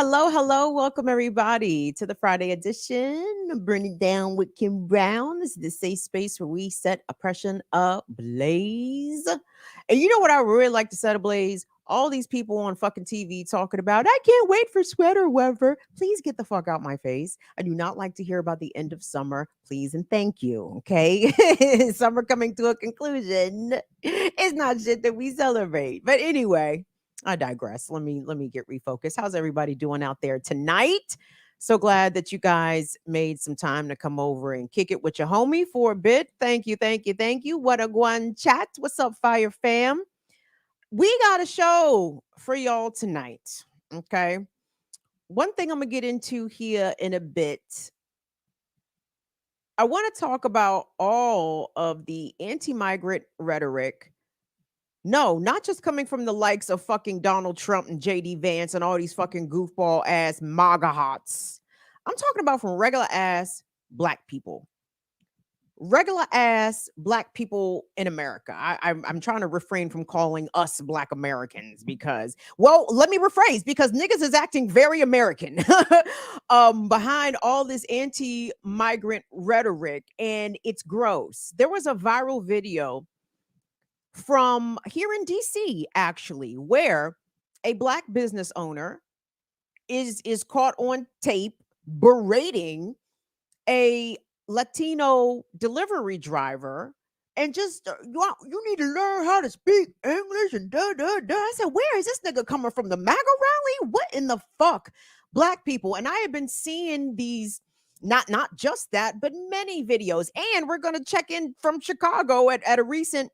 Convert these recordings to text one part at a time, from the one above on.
Hello, hello. Welcome, everybody, to the Friday edition of Burn It Down with Kim Brown. This is the safe space where we set oppression ablaze. And you know what I would really like to set ablaze? All these people on fucking TV talking about, I can't wait for sweater weather. Please get the fuck out my face. I do not like to hear about the end of summer. Please and thank you. Okay. Summer coming to a conclusion. It's not shit that we celebrate. But anyway, I digress. Let me get refocused. How's everybody doing out there tonight? So glad that you guys made some time to come over and kick it with your homie for a bit. Thank you, thank you, thank you. What a guan chat. What's up, Fire Fam? We got a show for y'all tonight. Okay. One thing I'm gonna get into here in a bit. I want to talk about all of the anti-migrant rhetoric. No, not just coming from the likes of fucking Donald Trump and JD Vance and all these fucking goofball ass MAGA hots. I'm talking about from regular ass black people. Regular ass black people in America. I'm trying to refrain from calling us black Americans because, well, let me rephrase because niggas is acting very American behind all this anti-migrant rhetoric, and it's gross. There was a viral video from here in DC actually where a black business owner is caught on tape berating a Latino delivery driver and just you need to learn how to speak English and da da da. I said, where is this nigga coming from? The MAGA rally? What in the fuck? Black people. And I have been seeing these not just that, but many videos. And we're gonna check in from Chicago at a recent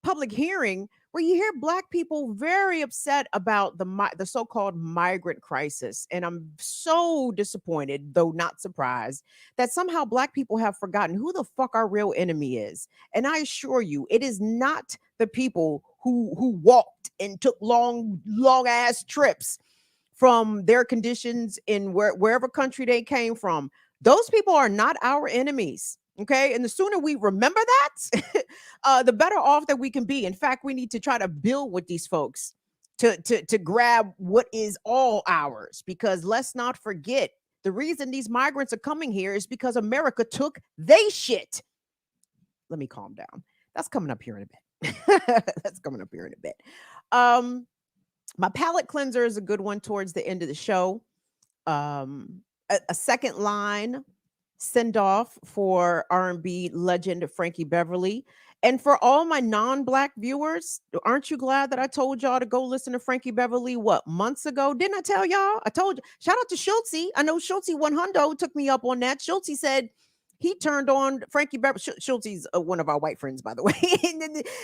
public hearing where you hear black people very upset about the so-called migrant crisis, and I'm so disappointed, though not surprised, that somehow black people have forgotten who the fuck our real enemy is. And I assure you, it is not the people who walked and took long ass trips from their conditions in wherever country they came from. Those people are not our enemies. Okay. And the sooner we remember that, the better off that we can be. In fact, we need to try to build with these folks to grab what is all ours, because let's not forget the reason these migrants are coming here is because America took they shit. Let me calm down. That's coming up here in a bit. That's coming up here in a bit. My palate cleanser is a good one towards the end of the show. A second line send off for R&B legend Frankie Beverly. And for all my non-black viewers, aren't you glad that I told y'all to go listen to Frankie Beverly what months ago? Didn't I tell y'all? I told you. Shout out to Schultzy. I know Schultzy 100 took me up on that. Schultzy said he turned on Frankie Beverly. Schultzy's one of our white friends, by the way.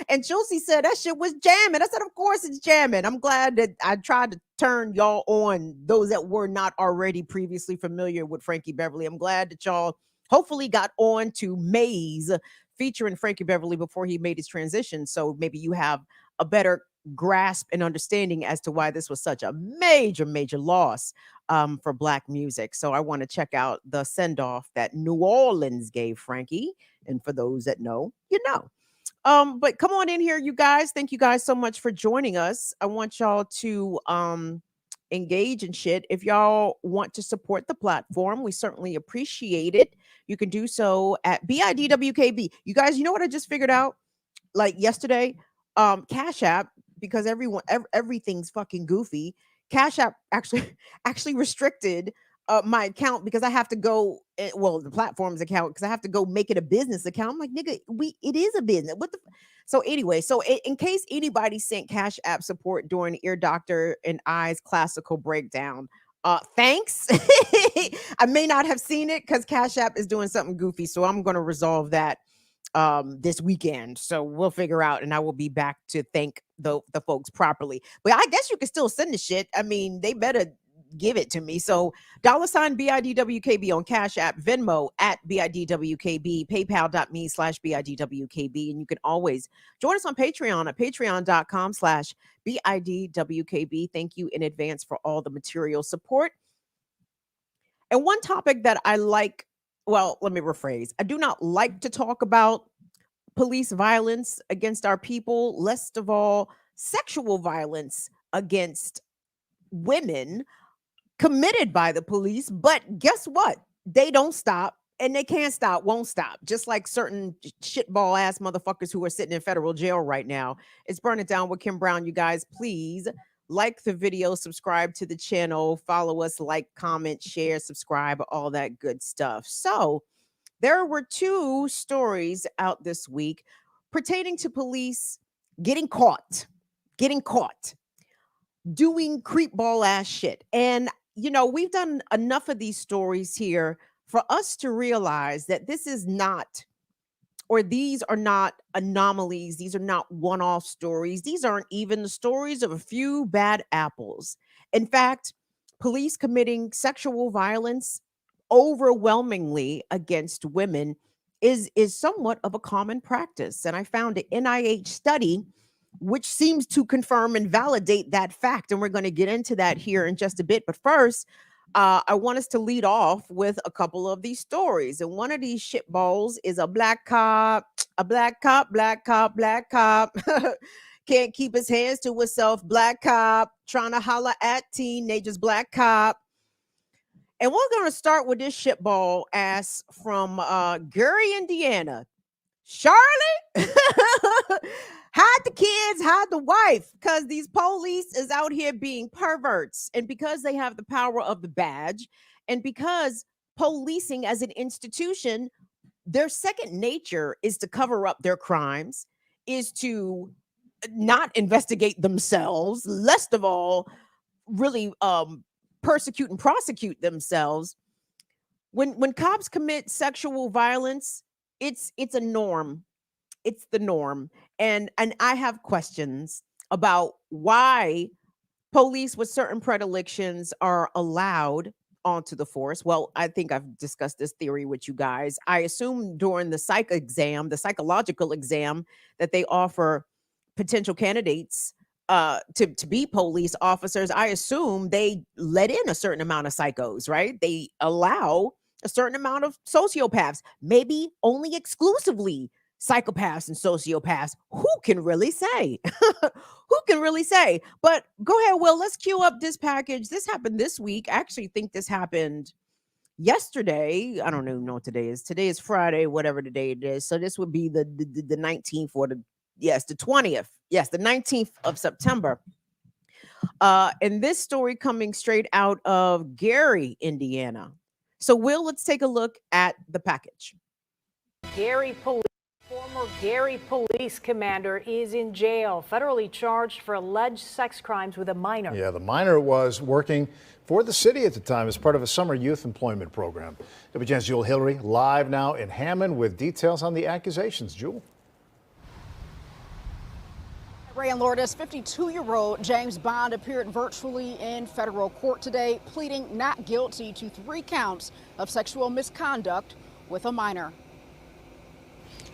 And Schultzy said that shit was jamming. I said, of course it's jamming. I'm glad that I tried to turn y'all on, those that were not already previously familiar with Frankie Beverly. I'm glad that y'all hopefully got on to Maze featuring Frankie Beverly before he made his transition. So maybe you have a better grasp and understanding as to why this was such a major loss for black music. So I want to check out the send off that New Orleans gave Frankie. And for those that know, you know. But come on in here, you guys. Thank you guys so much for joining us. I want y'all to engage in shit. If y'all want to support the platform, we certainly appreciate it. You can do so at BIDWKB. You guys, you know what I just figured out? Like yesterday, Cash App, because everything's fucking goofy. Cash App actually restricted my account because I have to go, well, the platform's account, because I have to go make it a business account. I'm like, nigga, it is a business. What the so anyway, so in case anybody sent Cash App support during Ear Doctor and I's classical breakdown, thanks. I may not have seen it because Cash App is doing something goofy, so I'm going to resolve that this weekend. So we'll figure out, and I will be back to thank the folks properly. But I guess you can still send the shit. I mean, they better give it to me. So $ BIDWKB on Cash App, Venmo at BIDWKB, PayPal.me/BIDWKB. And you can always join us on Patreon at patreon.com/BIDWKB. Thank you in advance for all the material support. And one topic that I like, well, let me rephrase. I do not like to talk about police violence against our people, least of all sexual violence against women. committed by the police. But guess what? They don't stop. And they can't stop, won't stop. Just like certain shitball ass motherfuckers who are sitting in federal jail right now. It's Burn It Down with Kim Brown. You guys, please like the video, subscribe to the channel, follow us, like, comment, share, subscribe, all that good stuff. So there were two stories out this week pertaining to police getting caught doing creepball ass shit. And, you know, we've done enough of these stories here for us to realize that this is not, or these are not anomalies. These are not one-off stories. These aren't even the stories of a few bad apples. In fact, police committing sexual violence overwhelmingly against women is somewhat of a common practice. And I found an NIH study which seems to confirm and validate that fact. And we're going to get into that here in just a bit. But first, I want us to lead off with a couple of these stories. And one of these shitballs is a black cop. Can't keep his hands to himself. Black cop trying to holler at teenagers. Black cop. And we're going to start with this shitball ass from Gary, Indiana. Charlotte, hide the kids, hide the wife, because these police is out here being perverts. And because they have the power of the badge, and because policing as an institution, their second nature is to cover up their crimes, is to not investigate themselves, least of all, really persecute and prosecute themselves. When cops commit sexual violence, it's a norm. It's the norm. And I have questions about why police with certain predilections are allowed onto the force. Well, I think I've discussed this theory with you guys. I assume during the psych exam, the psychological exam that they offer potential candidates to be police officers, I assume they let in a certain amount of psychos, right? They allow a certain amount of sociopaths, maybe only exclusively psychopaths and sociopaths. Who can really say? Who can really say? But go ahead, Will. Let's cue up this package. This happened this week. I actually think this happened yesterday. I don't even know what today is. Today is Friday, whatever the day it is. So this would be the 19th or the 20th. Yes, the 19th of September. And this story coming straight out of Gary, Indiana. So, Will, let's take a look at the package. Former Gary police commander is in jail, federally charged for alleged sex crimes with a minor. Yeah, the minor was working for the city at the time as part of a summer youth employment program. WGN's Jewel Hillary live now in Hammond with details on the accusations. Jewel. Ray and Lourdes, 52-year-old James Bond appeared virtually in federal court today, pleading not guilty to 3 counts of sexual misconduct with a minor.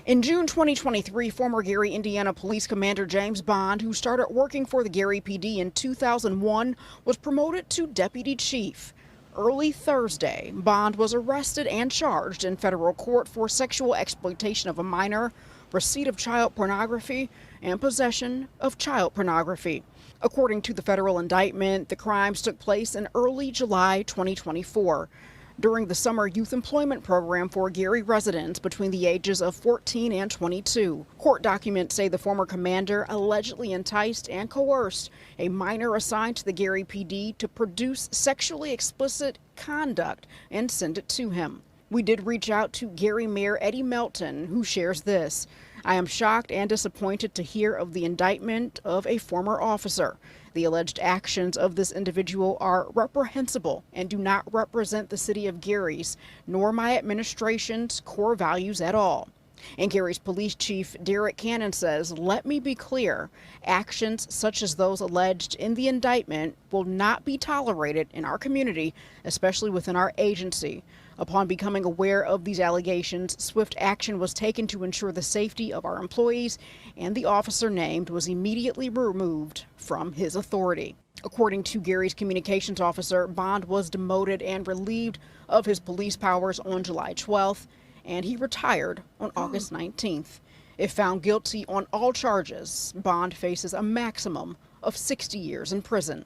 In June 2023, former Gary, Indiana police commander James Bond, who started working for the Gary PD in 2001, was promoted to deputy chief. Early Thursday, Bond was arrested and charged in federal court for sexual exploitation of a minor, receipt of child pornography, and possession of child pornography. According to the federal indictment, the crimes took place in early July 2024 during the summer youth employment program for Gary residents between the ages of 14 and 22. Court documents say the former commander allegedly enticed and coerced a minor assigned to the Gary PD to produce sexually explicit conduct and send it to him. We did reach out to Gary Mayor Eddie Melton, who shares this. I am shocked and disappointed to hear of the indictment of a former officer. The alleged actions of this individual are reprehensible and do not represent the city of Gary's, nor my administration's core values at all. And Gary's police chief Derek Cannon says, let me be clear, actions such as those alleged in the indictment will not be tolerated in our community, especially within our agency. Upon becoming aware of these allegations, swift action was taken to ensure the safety of our employees, and the officer named was immediately removed from his authority. According to Gary's communications officer, Bond was demoted and relieved of his police powers on July 12th, and he retired on August 19th. If found guilty on all charges, Bond faces a maximum of 60 years in prison.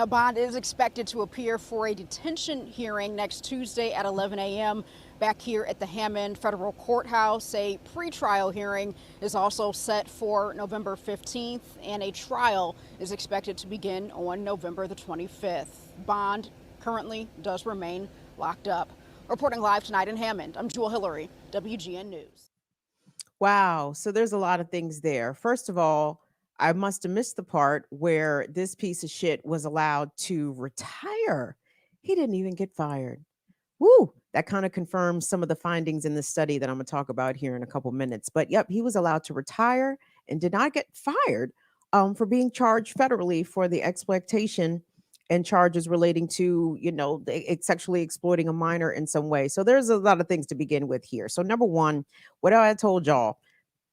Now, Bond is expected to appear for a detention hearing next Tuesday at 11 a.m. back here at the Hammond Federal Courthouse. A pretrial hearing is also set for November 15th, and a trial is expected to begin on November the 25th. Bond currently does remain locked up. Reporting live tonight in Hammond, I'm Jewel Hillary, WGN News. Wow. So there's a lot of things there. First of all, I must have missed the part where this piece of shit was allowed to retire. He didn't even get fired. Woo! That kind of confirms some of the findings in the study that I'm going to talk about here in a couple minutes. But yep, he was allowed to retire and did not get fired for being charged federally for the exploitation and charges relating to, sexually exploiting a minor in some way. So there's a lot of things to begin with here. So number one, what I told y'all,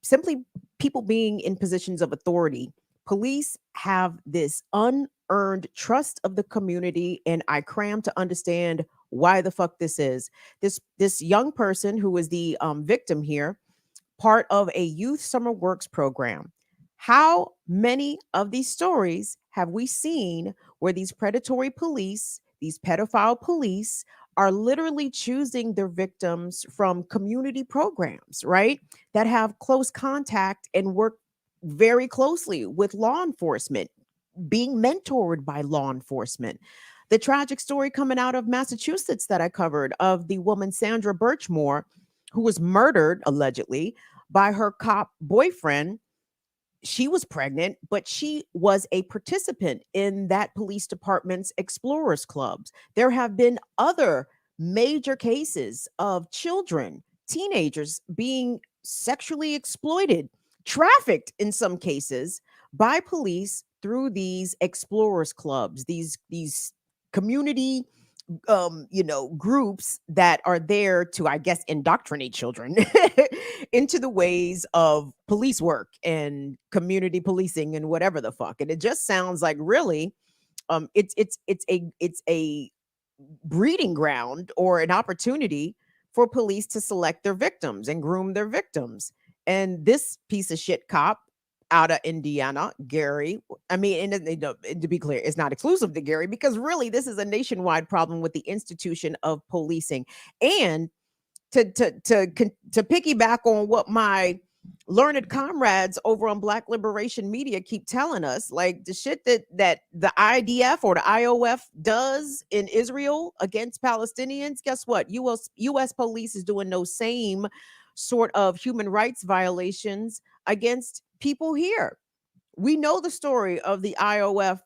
simply people being in positions of authority. Police have this unearned trust of the community, and I cram to understand why the fuck this is. This young person who is the victim here, part of a youth summer works program. How many of these stories have we seen where these predatory police, these pedophile police, are literally choosing their victims from community programs, right? That have close contact and work very closely with law enforcement, being mentored by law enforcement. The tragic story coming out of Massachusetts that I covered of the woman Sandra Birchmore, who was murdered allegedly by her cop boyfriend. She was pregnant, but she was a participant in that police department's explorers clubs. There have been other major cases of children, teenagers being sexually exploited, trafficked in some cases by police through these explorers clubs, these community groups that are there to, I guess, indoctrinate children into the ways of police work and community policing and whatever the fuck. And it just sounds like really it's a breeding ground or an opportunity for police to select their victims and groom their victims. And this piece of shit cop out of Indiana, Gary. I mean, and to be clear, it's not exclusive to Gary, because really this is a nationwide problem with the institution of policing. And to piggyback on what my learned comrades over on Black Liberation Media keep telling us, like the shit that the IDF or the IOF does in Israel against Palestinians, guess what? US police is doing those same sort of human rights violations against people here. We know the story of the IOF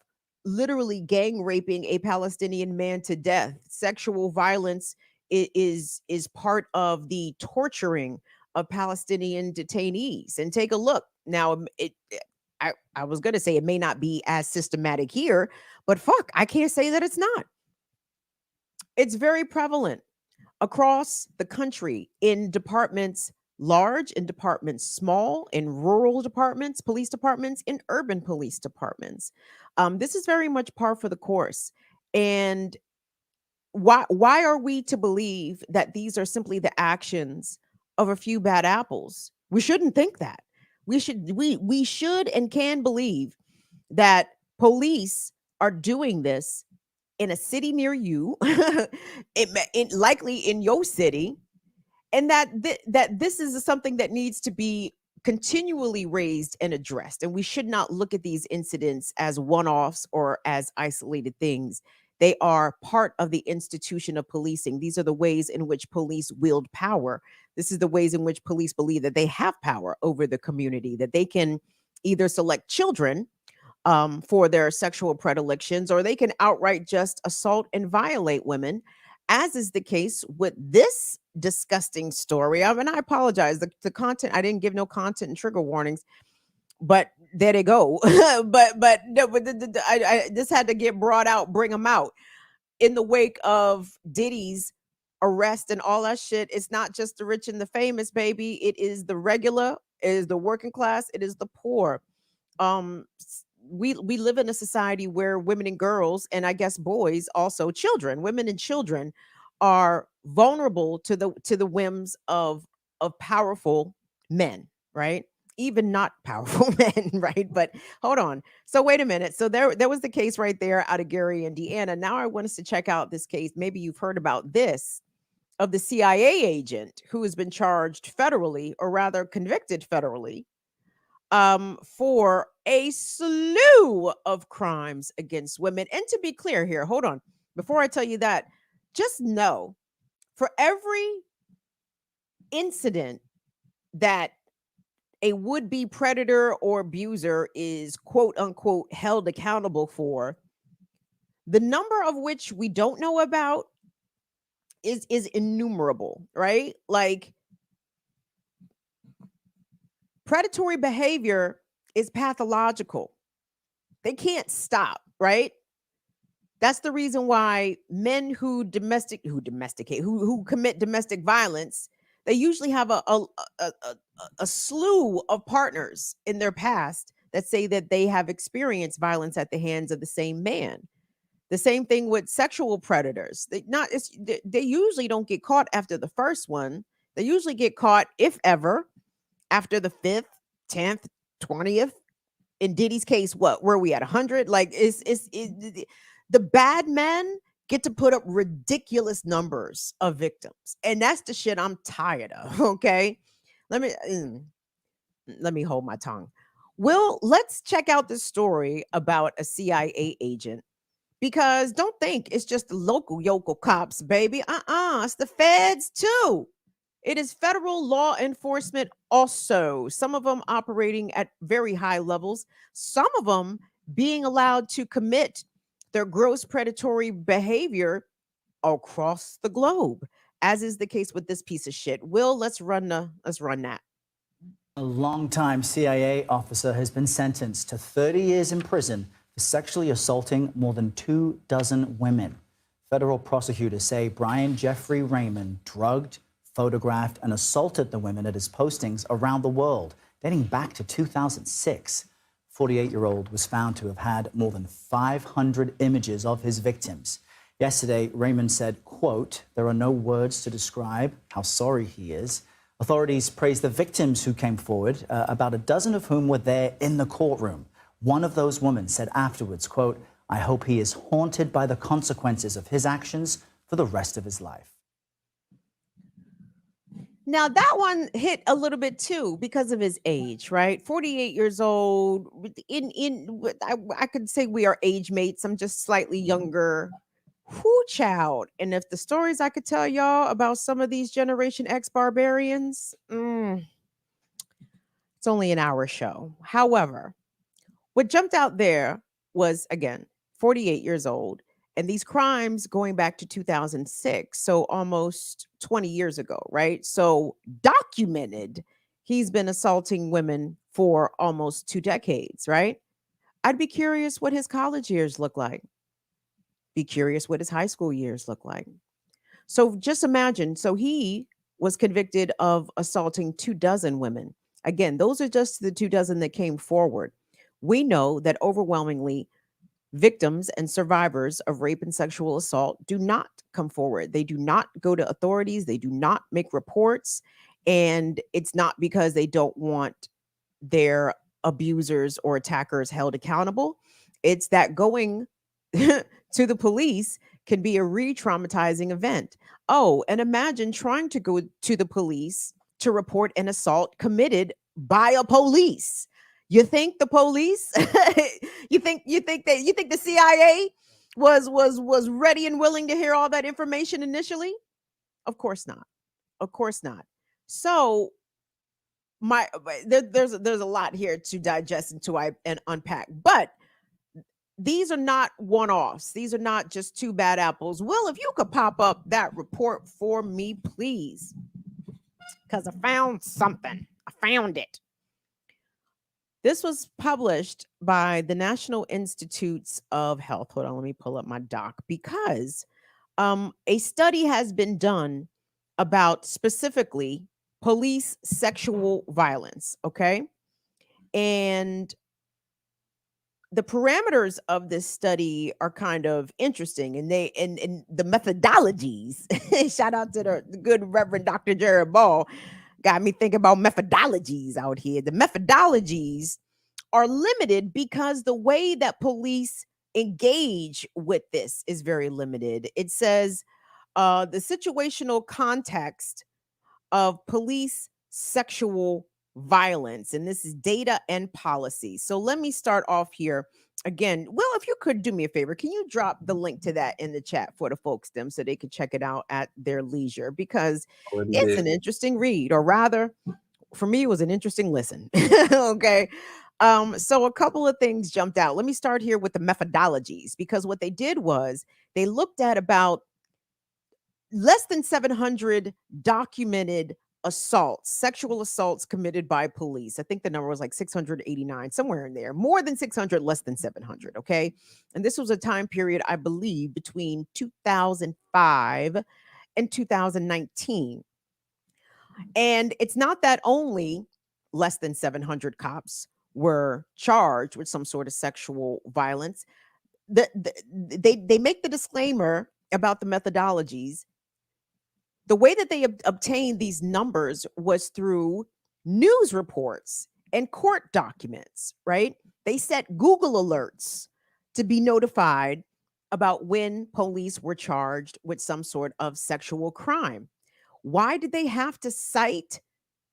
literally gang raping a Palestinian man to death. Sexual violence is part of the torturing of Palestinian detainees. And take a look. Now, I was going to say it may not be as systematic here, but fuck, I can't say that it's not. It's very prevalent across the country in departments large, in departments small, in rural departments, police departments, in urban police departments. This is very much par for the course. And why are we to believe that these are simply the actions of a few bad apples? We shouldn't think that. We should and can believe that police are doing this in a city near you, likely in your city, and that this is something that needs to be continually raised and addressed. And we should not look at these incidents as one-offs or as isolated things. They are part of the institution of policing. These are the ways in which police wield power. This is the ways in which police believe that they have power over the community, that they can either select children for their sexual predilections, or they can outright just assault and violate women, as is the case with this disgusting story. I mean, I apologize. The content, I didn't give no content and trigger warnings, but there they go. but no, but I this had to get brought out, bring them out in the wake of Diddy's arrest and all that shit. It's not just the rich and the famous, baby. It is the regular, it is the working class, it is the poor. We live in a society where women and girls, and I guess boys also, children, women and children, are vulnerable to the whims of powerful men, right? even not powerful men, right? But hold on. So wait a minute. So there was the case right there out of Gary, Indiana. Now I want us to check out this case. Maybe you've heard about this, of the CIA agent who has been charged federally, or rather convicted federally, for a slew of crimes against women. And to be clear here, hold on. Before I tell you that, just know, for every incident that a would-be predator or abuser is quote unquote held accountable for, the number of which we don't know about is innumerable, right? Like, predatory behavior is pathological. They can't stop, right? That's the reason why men who commit domestic violence, they usually have a slew of partners in their past that say that they have experienced violence at the hands of the same man. The same thing with sexual predators. They usually don't get caught after the first one. They usually get caught, if ever, after the 5th, 10th, 20th. In Diddy's case, what were we at 100? Like, the bad men get to put up ridiculous numbers of victims, and that's the shit I'm tired of. Okay, let me hold my tongue. Well, let's check out this story about a CIA agent, because don't think it's just the local yokel cops, baby. It's the feds too. It is federal law enforcement also, some of them operating at very high levels, some of them being allowed to commit their gross predatory behavior across the globe, as is the case with this piece of shit. Will, let's run that. A longtime CIA officer has been sentenced to 30 years in prison for sexually assaulting more than 24 women. Federal prosecutors say Brian Jeffrey Raymond drugged, photographed, and assaulted the women at his postings around the world, dating back to 2006. 48-year-old was found to have had more than 500 images of his victims. Yesterday, Raymond said, quote, "There are no words to describe how sorry he is." Authorities praised the victims who came forward, about a dozen of whom were there in the courtroom. One of those women said afterwards, quote, "I hope he is haunted by the consequences of his actions for the rest of his life." Now that one hit a little bit too because of his age, right? 48 years old. I could say we are age mates. I'm just slightly younger. Whoo, child. And if the stories I could tell y'all about some of these Generation X barbarians, it's only an hour show. However, what jumped out there was, again, 48 years old, and these crimes going back to 2006, so almost 20 years ago, right? So documented, he's been assaulting women for almost 2 decades, right? I'd be curious what his college years look like. Be curious what his high school years look like. So just imagine, so he was convicted of assaulting 24 women. Again, those are just the 24 that came forward. We know that overwhelmingly victims and survivors of rape and sexual assault do not come forward. They do not go to authorities. They do not make reports. And it's not because they don't want their abusers or attackers held accountable. It's that going to the police can be a re-traumatizing event. Oh, and imagine trying to go to the police to report an assault committed by a police. You think the police, you think the CIA was ready and willing to hear all that information initially? Of course not. Of course not. So there's a lot here to digest and unpack, but these are not one-offs. These are not just 2 bad apples. Will, if you could pop up that report for me, please, because I found something. I found it. This was published by the National Institutes of Health. Hold on, let me pull up my doc, because a study has been done about specifically police sexual violence, okay? And the parameters of this study are kind of interesting, and the methodologies, shout out to the good Reverend Dr. Jared Ball. Got me thinking about methodologies out here. The methodologies are limited because the way that police engage with this is very limited. It says the situational context of police sexual violence, and this is data and policy. So let me start off here again. Well, if you could do me a favor, can you drop the link to that in the chat for the folks them so they can check it out at their leisure, because Already it's did. an interesting read, or rather for me it was an interesting listen. Okay. So a couple of things jumped out. Let me start here with the methodologies, because what they did was they looked at about less than 700 documented assaults, sexual assaults committed by police. I think the number was like 689, somewhere in there. More than 600, less than 700. Okay. And this was a time period, I believe, between 2005 and 2019. And it's not that only less than 700 cops were charged with some sort of sexual violence. They make the disclaimer about the methodologies. The way that they obtained these numbers was through news reports and court documents, right? They set Google alerts to be notified about when police were charged with some sort of sexual crime. Why did they have to cite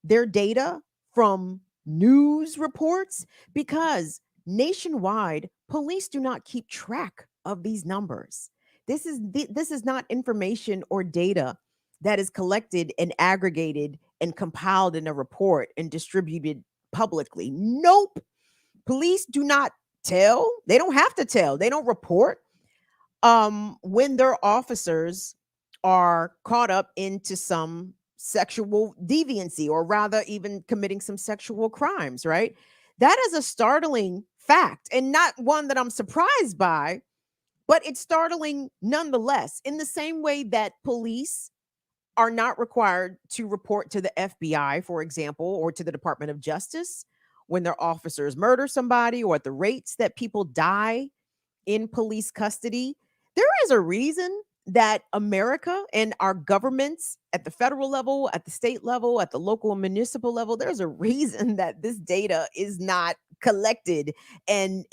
their data from news reports? Because nationwide, police do not keep track of these numbers. This is not information or data that is collected and aggregated and compiled in a report and distributed publicly. Nope. Police do not tell. They don't have to tell. They don't report when their officers are caught up into some sexual deviancy, or rather even committing some sexual crimes, right? That is a startling fact, and not one that I'm surprised by, but it's startling nonetheless. In the same way that police are not required to report to the FBI, for example, or to the Department of Justice when their officers murder somebody, or at the rates that people die in police custody. There is a reason that America and our governments at the federal level, at the state level, at the local and municipal level, there's a reason that this data is not collected and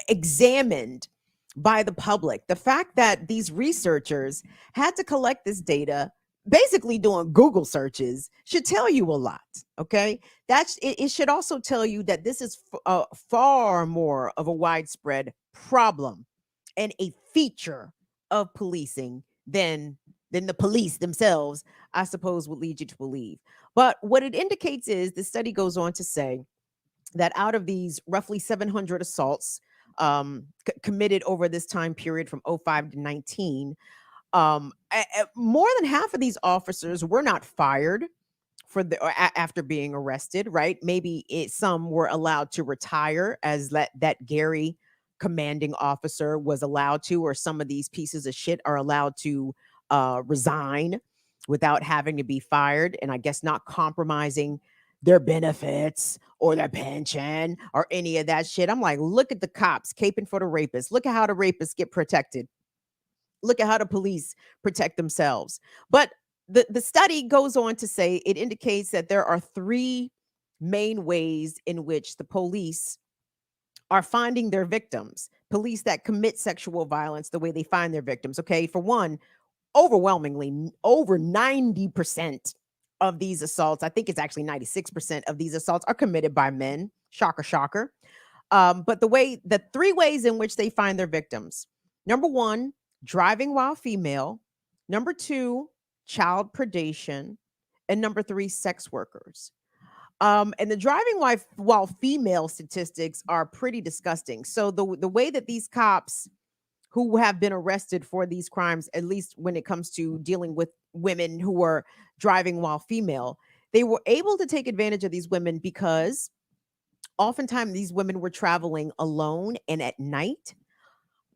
examined by the public. The fact that these researchers had to collect this data basically doing Google searches should tell you a lot. Okay. It should also tell you that this is far more of a widespread problem and a feature of policing than the police themselves, I suppose, would lead you to believe. But what it indicates is, the study goes on to say that out of these roughly 700 assaults committed over this time period from 05 to 19, more than half of these officers were not fired after being arrested, right? Maybe some were allowed to retire, as that Gary commanding officer was allowed to, or some of these pieces of shit are allowed to resign without having to be fired, and I guess not compromising their benefits or their pension or any of that shit. I'm like, look at the cops caping for the rapists. Look at how the rapists get protected. Look at how the police protect themselves. But the study goes on to say, it indicates that there are three main ways in which the police are finding their victims. Police that commit sexual violence, the way they find their victims. Okay. For one, overwhelmingly, over 90% of these assaults, I think it's actually 96% of these assaults, are committed by men. Shocker, shocker. But the three ways in which they find their victims: number one, driving while female; number two, child predation; and number three, sex workers. And the driving while female statistics are pretty disgusting. So the way that these cops who have been arrested for these crimes, at least when it comes to dealing with women who are driving while female, they were able to take advantage of these women because oftentimes these women were traveling alone and at night.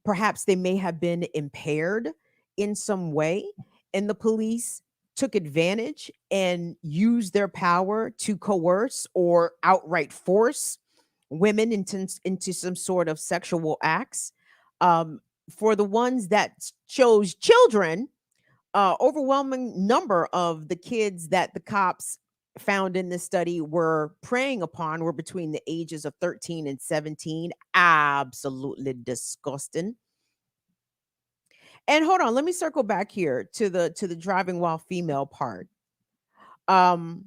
Perhaps they may have been impaired in some way, and the police took advantage and used their power to coerce or outright force women into some sort of sexual acts. For the ones that chose children, overwhelming number of the kids that the cops found in this study were preying upon were between the ages of 13 and 17. Absolutely disgusting. And hold on, let me circle back here to the driving while female part. Um,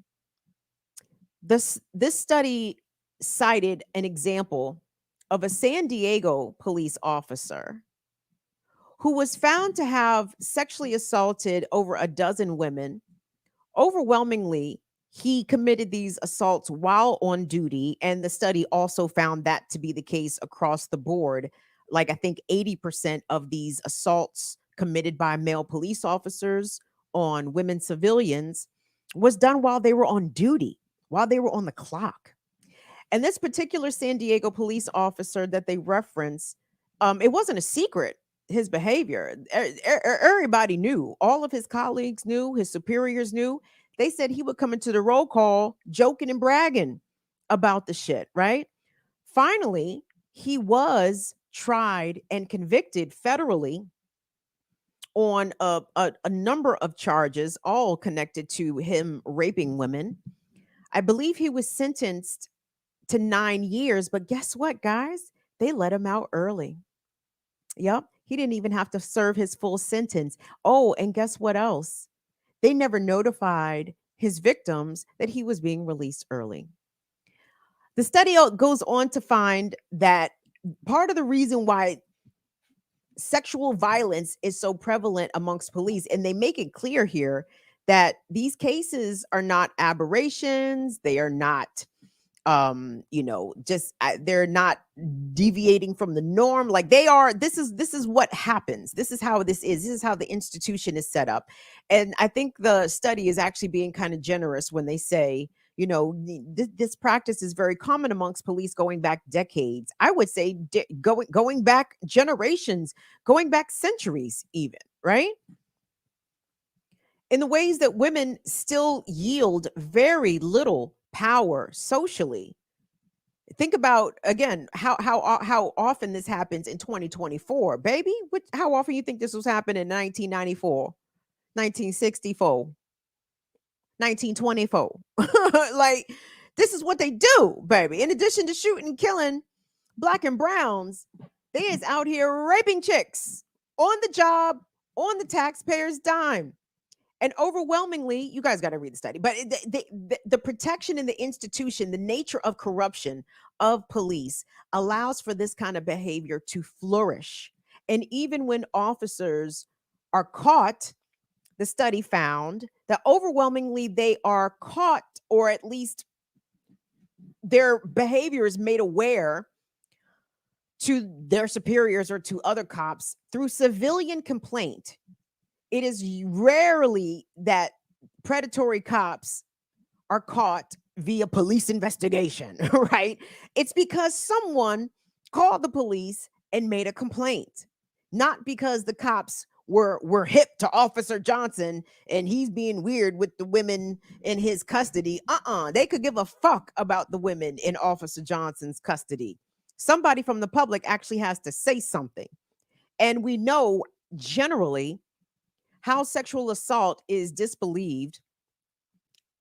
this study cited an example of a San Diego police officer who was found to have sexually assaulted over a dozen women. Overwhelmingly, he committed these assaults while on duty, and the study also found that to be the case across the board. Like, I think 80% of these assaults committed by male police officers on women civilians was done while they were on duty, while they were on the clock. And this particular San Diego police officer that they reference, it wasn't a secret, his behavior. Everybody knew. All of his colleagues knew. His superiors knew. They said he would come into the roll call joking and bragging about the shit, right? Finally, he was tried and convicted federally on a number of charges, all connected to him raping women. I believe he was sentenced to 9 years, but guess what, guys? They let him out early. Yep. He didn't even have to serve his full sentence. Oh, and guess what else? They never notified his victims that he was being released early. The study goes on to find that part of the reason why sexual violence is so prevalent amongst police, and they make it clear here that these cases are not aberrations, they are not they're not deviating from the norm. Like, they are, this is what happens. This is how this is how the institution is set up. And I think the study is actually being kind of generous when they say, this practice is very common amongst police going back decades. I would say going back generations, going back centuries even, right? In the ways that women still yield very little power socially. Think about, again, how often this happens in 2024, baby. How often you think this was happening in 1994, 1964, 1924? Like, this is what they do, baby. In addition to shooting and killing black and browns, they is out here raping chicks on the job, on the taxpayer's dime. And overwhelmingly, you guys got to read the study, but the protection in the institution, the nature of corruption of police allows for this kind of behavior to flourish. And even when officers are caught, the study found that overwhelmingly they are caught, or at least their behavior is made aware to their superiors or to other cops through civilian complaint. It is rarely that predatory cops are caught via police investigation, right? It's because someone called the police and made a complaint, not because the cops were hip to Officer Johnson and he's being weird with the women in his custody. They could give a fuck about the women in Officer Johnson's custody. Somebody from the public actually has to say something. And we know generally how sexual assault is disbelieved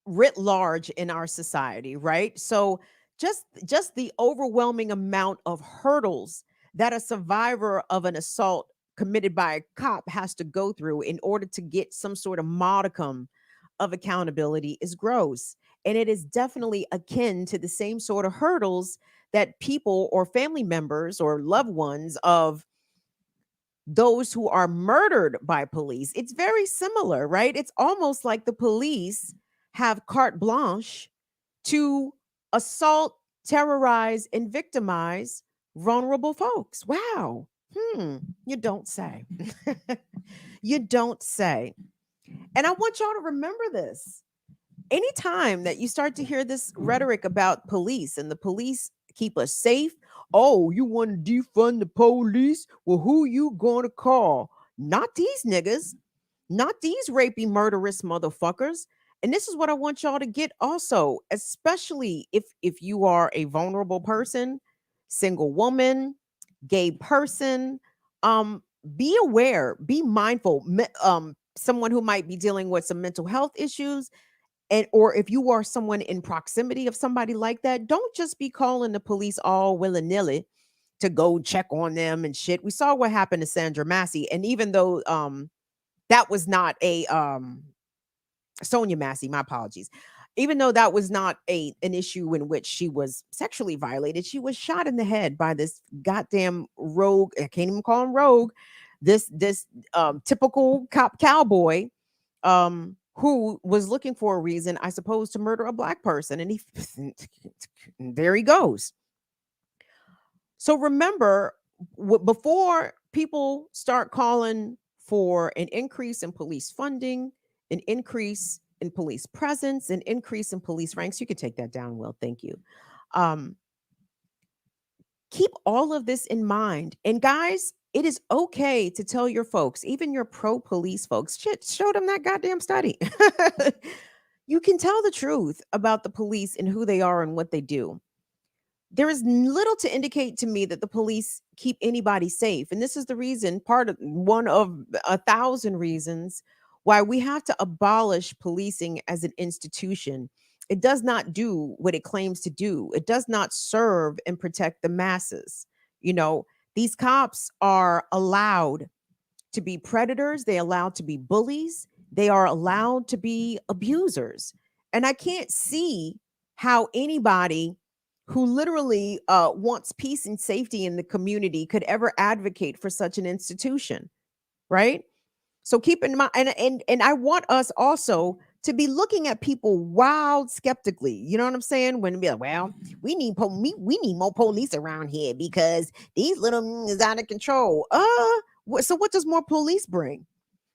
writ large in our society, right? So just the overwhelming amount of hurdles that a survivor of an assault committed by a cop has to go through in order to get some sort of modicum of accountability is gross. And it is definitely akin to the same sort of hurdles that people or family members or loved ones of those who are murdered by police. It's very similar, right? It's almost like the police have carte blanche to assault, terrorize, and victimize vulnerable folks. Wow. You don't say. You don't say. And I want y'all to remember this. Anytime that you start to hear this rhetoric about police and the police keep us safe, oh, you want to defund the police? Well, who you gonna call? Not these niggas, not these rapey, murderous motherfuckers. And this is what I want y'all to get also, especially if you are a vulnerable person, single woman, gay person. Be aware, be mindful. someone who might be dealing with some mental health issues, and or if you are someone in proximity of somebody like that, don't just be calling the police all willy-nilly to go check on them and shit. We saw what happened to Sandra Massey, and even though that was not a Sonia Massey, my apologies. Even though that was not an issue in which she was sexually violated, she was shot in the head by this goddamn rogue. I can't even call him rogue. This typical cop cowboy who was looking for a reason, I suppose, to murder a black person, and he there he goes. So remember, before people start calling for an increase in police funding, an increase in police presence, an increase in police ranks, you could take that down, Will. Thank you. Keep all of this in mind. And guys, it is okay to tell your folks, even your pro-police folks, shit, show them that goddamn study. You can tell the truth about the police and who they are and what they do. There is little to indicate to me that the police keep anybody safe. And this is the reason, one of 1,000 reasons why we have to abolish policing as an institution. It does not do what it claims to do. It does not serve and protect the masses. You know, these cops are allowed to be predators. They're allowed to be bullies. They are allowed to be abusers. And I can't see how anybody who literally wants peace and safety in the community could ever advocate for such an institution, right? So keep in mind, and I want us also to be looking at people wild skeptically. You know what I'm saying? When we be like, well, we need more police around here because these little is out of control. So what does more police bring?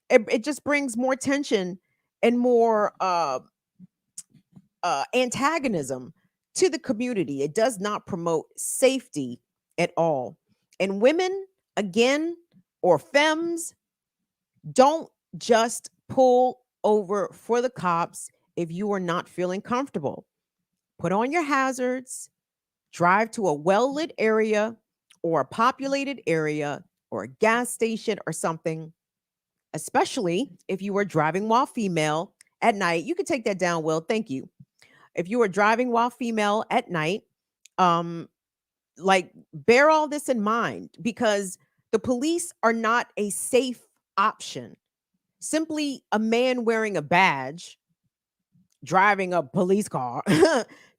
It just brings more tension and more antagonism to the community. It does not promote safety at all. And women, again, or femmes, don't just pull over for the cops if you are not feeling comfortable. Put on your hazards, drive to a well-lit area or a populated area or a gas station or something, especially if you are driving while female at night. You can take that down, Will. Thank you. If you are driving while female at night, like bear all this in mind, because the police are not a safe option. Simply a man wearing a badge, driving a police car,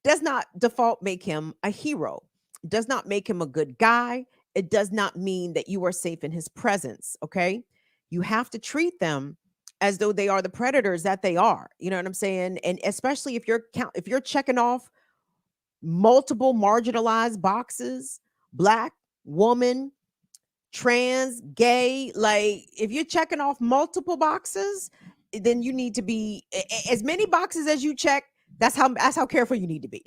does not default make him a hero. It does not make him a good guy. It does not mean that you are safe in his presence. Okay. You have to treat them as though they are the predators that they are. You know what I'm saying? And especially if you're checking off multiple marginalized boxes, black, woman, trans, gay, like if you're checking off multiple boxes, then you need to be as many boxes as you check. That's how careful you need to be.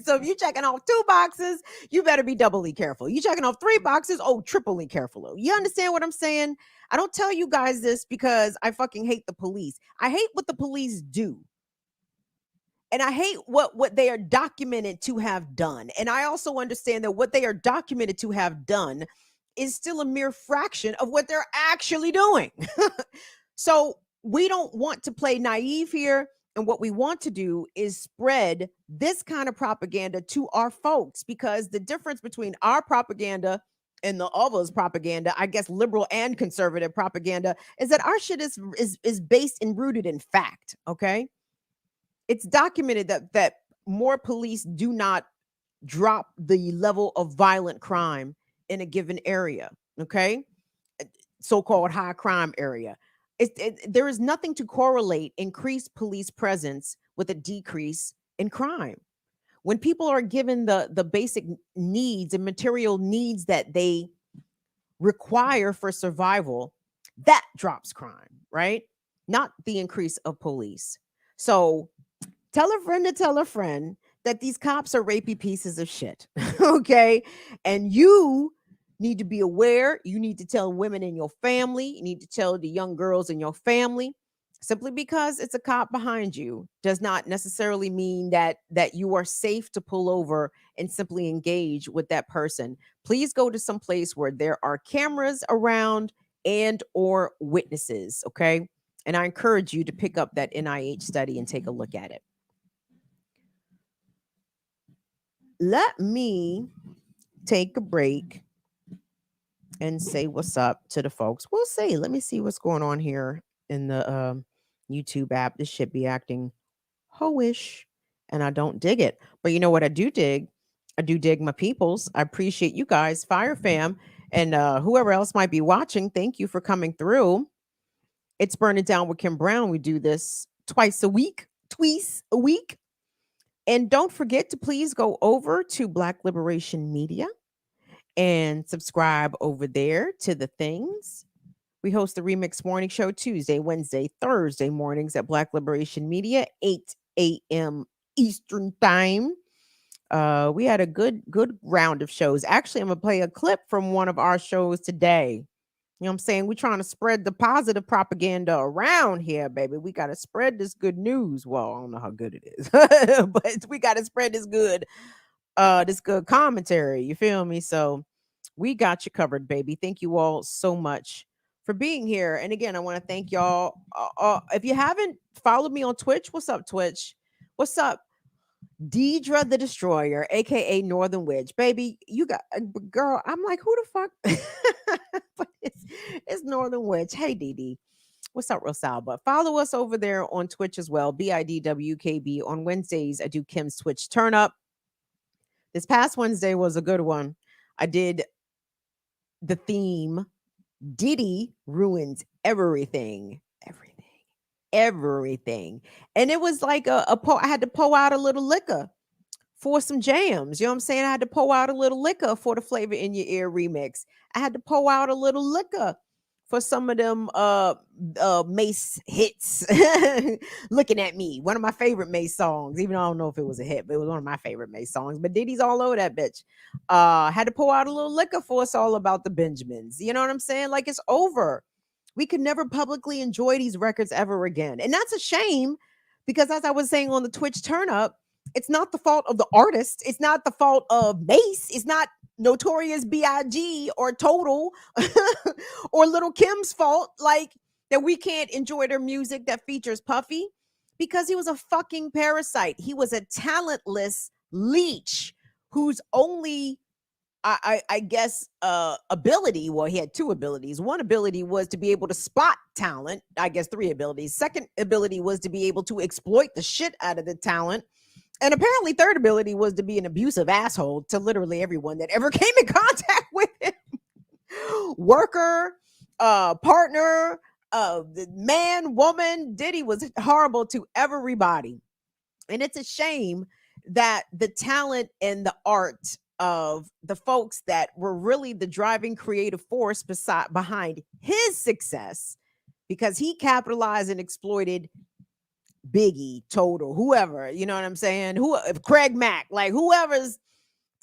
So if you're checking off 2 boxes, you better be doubly careful. You checking off 3 boxes, triply careful. You understand what I'm saying? I don't tell you guys this because I fucking hate the police. I hate what the police do. And I hate what they are documented to have done. And I also understand that what they are documented to have done is still a mere fraction of what they're actually doing. So we don't want to play naive here. And what we want to do is spread this kind of propaganda to our folks, because the difference between our propaganda and the others' propaganda, I guess liberal and conservative propaganda, is that our shit is based and rooted in fact. Okay. It's documented that more police do not drop the level of violent crime in a given area. Okay. So-called high crime area. There is nothing to correlate increased police presence with a decrease in crime. When people are given the basic needs and material needs that they require for survival, that drops crime, right? Not the increase of police. So tell a friend to tell a friend that these cops are rapey pieces of shit, okay? And you need to be aware. You need to tell women in your family. You need to tell the young girls in your family. Simply because it's a cop behind you does not necessarily mean that you are safe to pull over and simply engage with that person. Please go to some place where there are cameras around and or witnesses, okay? And I encourage you to pick up that NIH study and take a look at it. Let me take a break and say what's up to the folks. We'll see. Let me see what's going on here in the YouTube app. This should be acting hoish, and I don't dig it. But you know what I do dig? I do dig my peoples. I appreciate you guys, Fire Fam, and whoever else might be watching. Thank you for coming through. It's Burn It Down with Kim Brown. We do this twice a week. And don't forget to please go over to Black Liberation Media and subscribe over there to the things. We host the Remix Morning Show Tuesday, Wednesday, Thursday mornings at Black Liberation Media, 8 a.m. Eastern Time. We had a good round of shows. Actually, I'm going to play a clip from one of our shows today. You know what I'm saying? We're trying to spread the positive propaganda around here, baby. We got to spread this good news. Well, I don't know how good it is, but we got to spread this good commentary. You feel me? So we got you covered, baby. Thank you all so much for being here. And again, I want to thank y'all. If you haven't followed me on Twitch, what's up, Twitch? What's up? Deidre the Destroyer, aka Northern Witch, baby. You got girl. I'm like, who the fuck? But it's Northern Witch. Hey, Didi, what's up, Rosal? But follow us over there on Twitch as well. BIDWKB. On Wednesdays, I do Kim's Twitch Turn Up. This past Wednesday was a good one. I did the theme. Diddy ruins everything. And it was like I had to pour out a little liquor for some jams. You know what I'm saying? I had to pour out a little liquor for the Flavor in Your Ear remix. I had to pour out a little liquor for some of them Mace hits. Looking at Me, one of my favorite Mace songs, even though I don't know if it was a hit, but it was one of my favorite Mace songs. But Diddy's all over that bitch. Had to pour out a little liquor for It's All About the Benjamins. You know what I'm saying? Like, it's over. We could never publicly enjoy these records ever again. And that's a shame, because as I was saying on the Twitch Turn Up, it's not the fault of the artist. It's not the fault of Mace. It's not Notorious B.I.G. or Total or Little Kim's fault, like, that we can't enjoy their music that features Puffy, because he was a fucking parasite. He was a talentless leech whose only I guess ability, well, he had two abilities. One ability was to be able to spot talent. I guess three abilities. Second ability was to be able to exploit the shit out of the talent. And apparently third ability was to be an abusive asshole to literally everyone that ever came in contact with him. Worker, partner, man, woman. Diddy was horrible to everybody. And it's a shame that the talent and the art of the folks that were really the driving creative force behind his success, because he capitalized and exploited Biggie, Total, whoever, you know what I'm saying? Craig Mack, like whoever's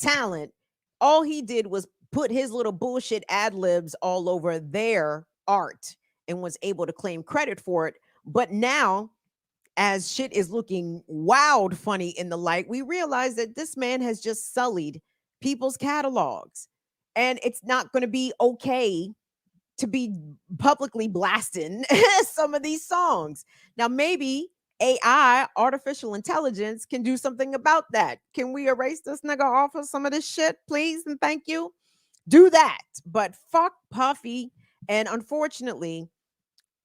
talent, all he did was put his little bullshit ad libs all over their art and was able to claim credit for it. But now, as shit is looking wild funny in the light, we realize that this man has just sullied people's catalogs, and it's not going to be okay to be publicly blasting some of these songs. Now, maybe AI, artificial intelligence, can do something about that. Can we erase this nigga off of some of this shit, please? And thank you. Do that. But fuck Puffy. And unfortunately,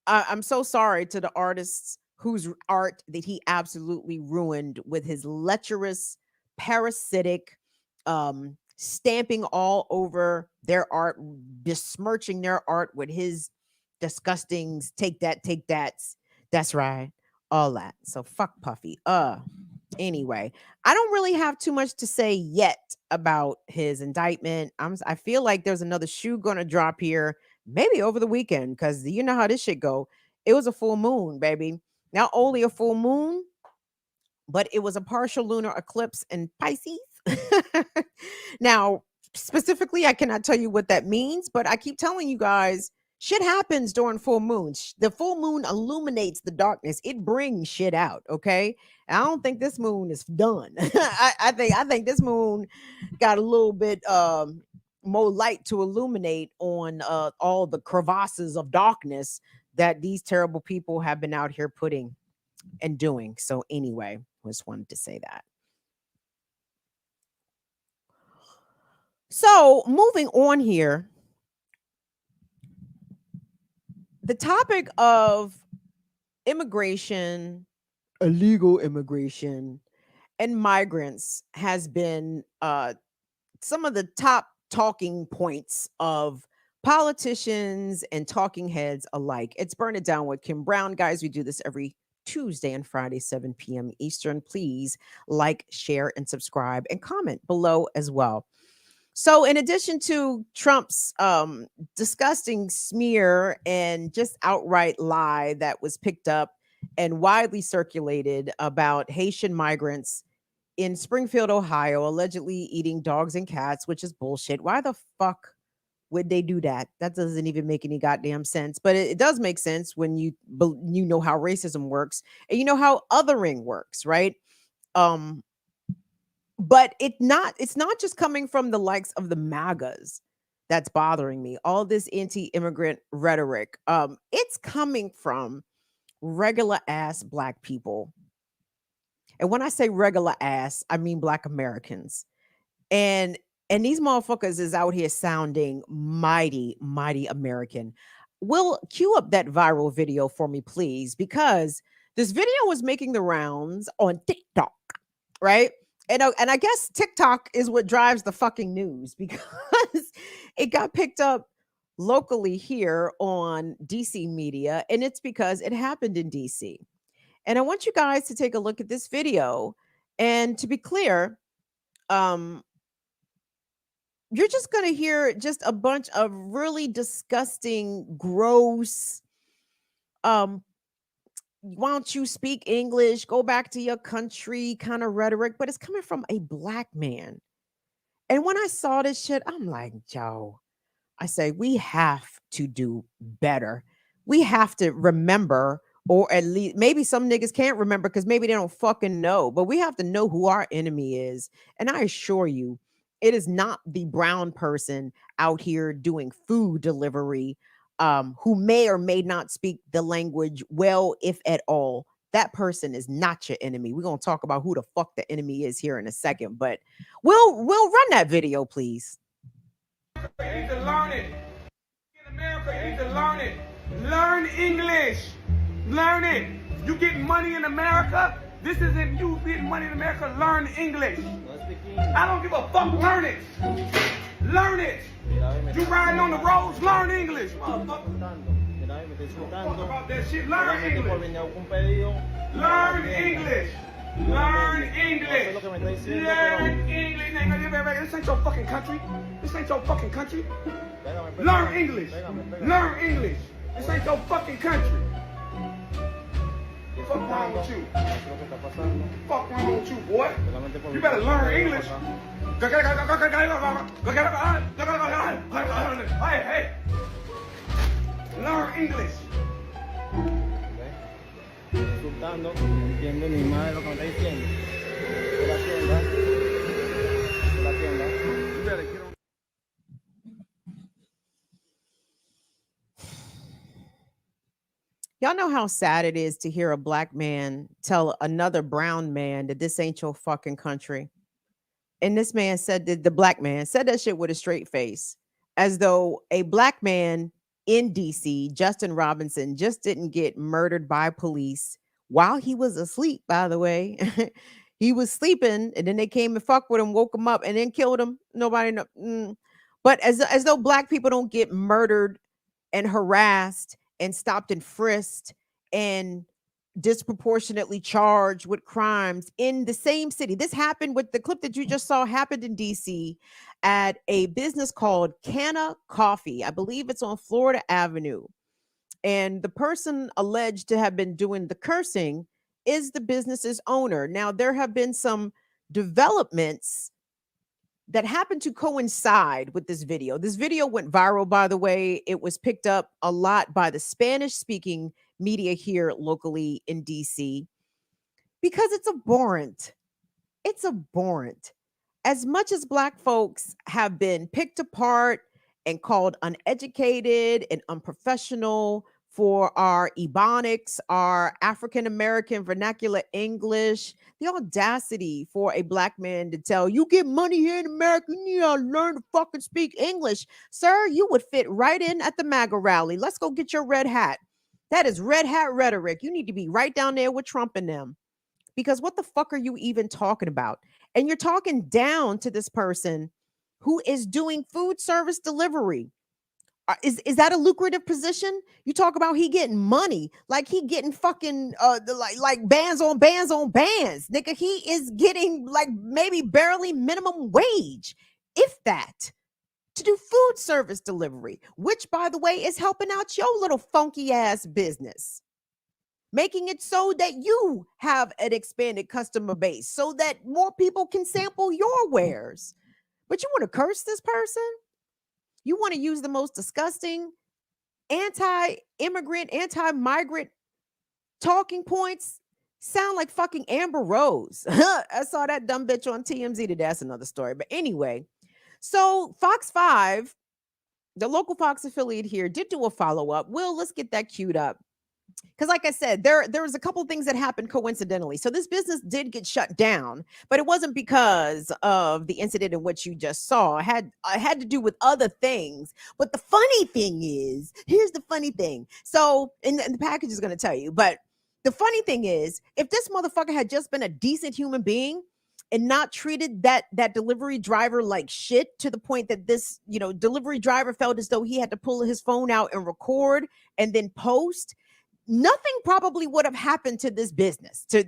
I'm so sorry to the artists whose art that he absolutely ruined with his lecherous, parasitic, stamping all over their art, besmirching their art with his disgusting take that's right, all that. So fuck Puffy. Anyway, I don't really have too much to say yet about his indictment. I feel like there's another shoe gonna drop here, maybe over the weekend, because you know how this shit go. It was a full moon, baby. Not only a full moon, but it was a partial lunar eclipse in Pisces. Now, specifically, I cannot tell you what that means, but I keep telling you guys, shit happens during full moons. The full moon illuminates the darkness. It brings shit out. Okay. And I don't think this moon is done. I think this moon got a little bit more light to illuminate on all the crevasses of darkness that these terrible people have been out here putting and doing. So anyway, just wanted to say that. So moving on here, the topic of immigration, illegal immigration, and migrants has been some of the top talking points of politicians and talking heads alike. It's Burn It Down with Kim Brown. Guys, we do this every Tuesday and Friday, 7 p.m. Eastern. Please like, share, and subscribe, and comment below as well. So, in addition to Trump's disgusting smear and just outright lie that was picked up and widely circulated about Haitian migrants in Springfield, Ohio, allegedly eating dogs and cats, which is bullshit. Why the fuck would they do that? That doesn't even make any goddamn sense. But it does make sense when you know how racism works and you know how othering works, right? But it's not just coming from the likes of the MAGAs that's bothering me. All this anti-immigrant rhetoric. It's coming from regular ass Black people. And when I say regular ass, I mean Black Americans. And these motherfuckers is out here sounding mighty, mighty American. Will cue up that viral video for me, please, because this video was making the rounds on TikTok, right? And I guess TikTok is what drives the fucking news because it got picked up locally here on DC media, and it's because it happened in DC. And I want you guys to take a look at this video. And to be clear, you're just going to hear just a bunch of really disgusting, gross, why don't you speak English? Go back to your country kind of rhetoric, but it's coming from a Black man. And when I saw this shit, I'm like, Joe, I say, we have to do better. We have to remember, or at least maybe some niggas can't remember because maybe they don't fucking know, but we have to know who our enemy is. And I assure you, it is not the brown person out here doing food delivery who may or may not speak the language well, if at all. That person is not your enemy. We're going to talk about who the fuck the enemy is here in a second, but we'll run that video, please. You need to learn it. In America, you need to learn it. Learn English. Learn it. You get money in America. This isn't you getting money in America. Learn English. I don't give a fuck. Learn it. Learn it. You riding on the roads, learn English, motherfucker. Talk about that shit. Learn English. Learn English. Learn English. Learn English. This ain't your fucking country. This ain't your fucking country. Learn English. Learn English. This ain't your fucking country. Fuck wrong with you? Fuck wrong with you, boy? You better learn English. Hey. Learn English. Insultando, no entiendo ni madre lo que me está diciendo. De la tienda. De la tienda. You better get on. Y'all know how sad it is to hear a Black man tell another brown man that this ain't your fucking country. And this man said that the Black man said that shit with a straight face, as though a Black man in DC, Justin Robinson, just didn't get murdered by police while he was asleep, by the way. He was sleeping and then they came and fucked with him, woke him up and then killed him. Nobody know. But as though Black people don't get murdered and harassed and stopped and frisked and disproportionately charged with crimes in the same city. This happened with the clip that you just saw happened in DC at a business called Canna Coffee. I believe it's on Florida Avenue. And the person alleged to have been doing the cursing is the business's owner. Now, there have been some developments that happened to coincide with this video. This video went viral, by the way. It was picked up a lot by the Spanish-speaking media here locally in DC because it's abhorrent. It's abhorrent. As much as Black folks have been picked apart and called uneducated and unprofessional for our Ebonics, our African American vernacular English, the audacity for a black man to tell you get money here in America, you need to learn to fucking speak English. Sir, you would fit right in at the MAGA rally. Let's go get your red hat. That is red hat rhetoric. You need to be right down there with Trump and them. Because what the fuck are you even talking about? And you're talking down to this person who is doing food service delivery. Is that a lucrative position? You talk about he getting money, like he getting fucking like bands on bands on bands. Nigga, he is getting like maybe barely minimum wage, if that, to do food service delivery, which by the way is helping out your little funky ass business. Making it so that you have an expanded customer base so that more people can sample your wares. But you want to curse this person? You want to use the most disgusting anti-immigrant, anti-migrant talking points? Sound like fucking Amber Rose. I saw that dumb bitch on TMZ today. That's another story. But anyway, so Fox 5, the local Fox affiliate here, did do a follow-up. Will, let's get that queued up. Because like I said, there was a couple of things that happened coincidentally. So this business did get shut down, but it wasn't because of the incident in which you just saw. It had to do with other things. But the funny thing is, here's the funny thing. So, and the package is going to tell you, but the funny thing is, if this motherfucker had just been a decent human being and not treated that delivery driver like shit to the point that this, delivery driver felt as though he had to pull his phone out and record and then post, nothing probably would have happened to this business, to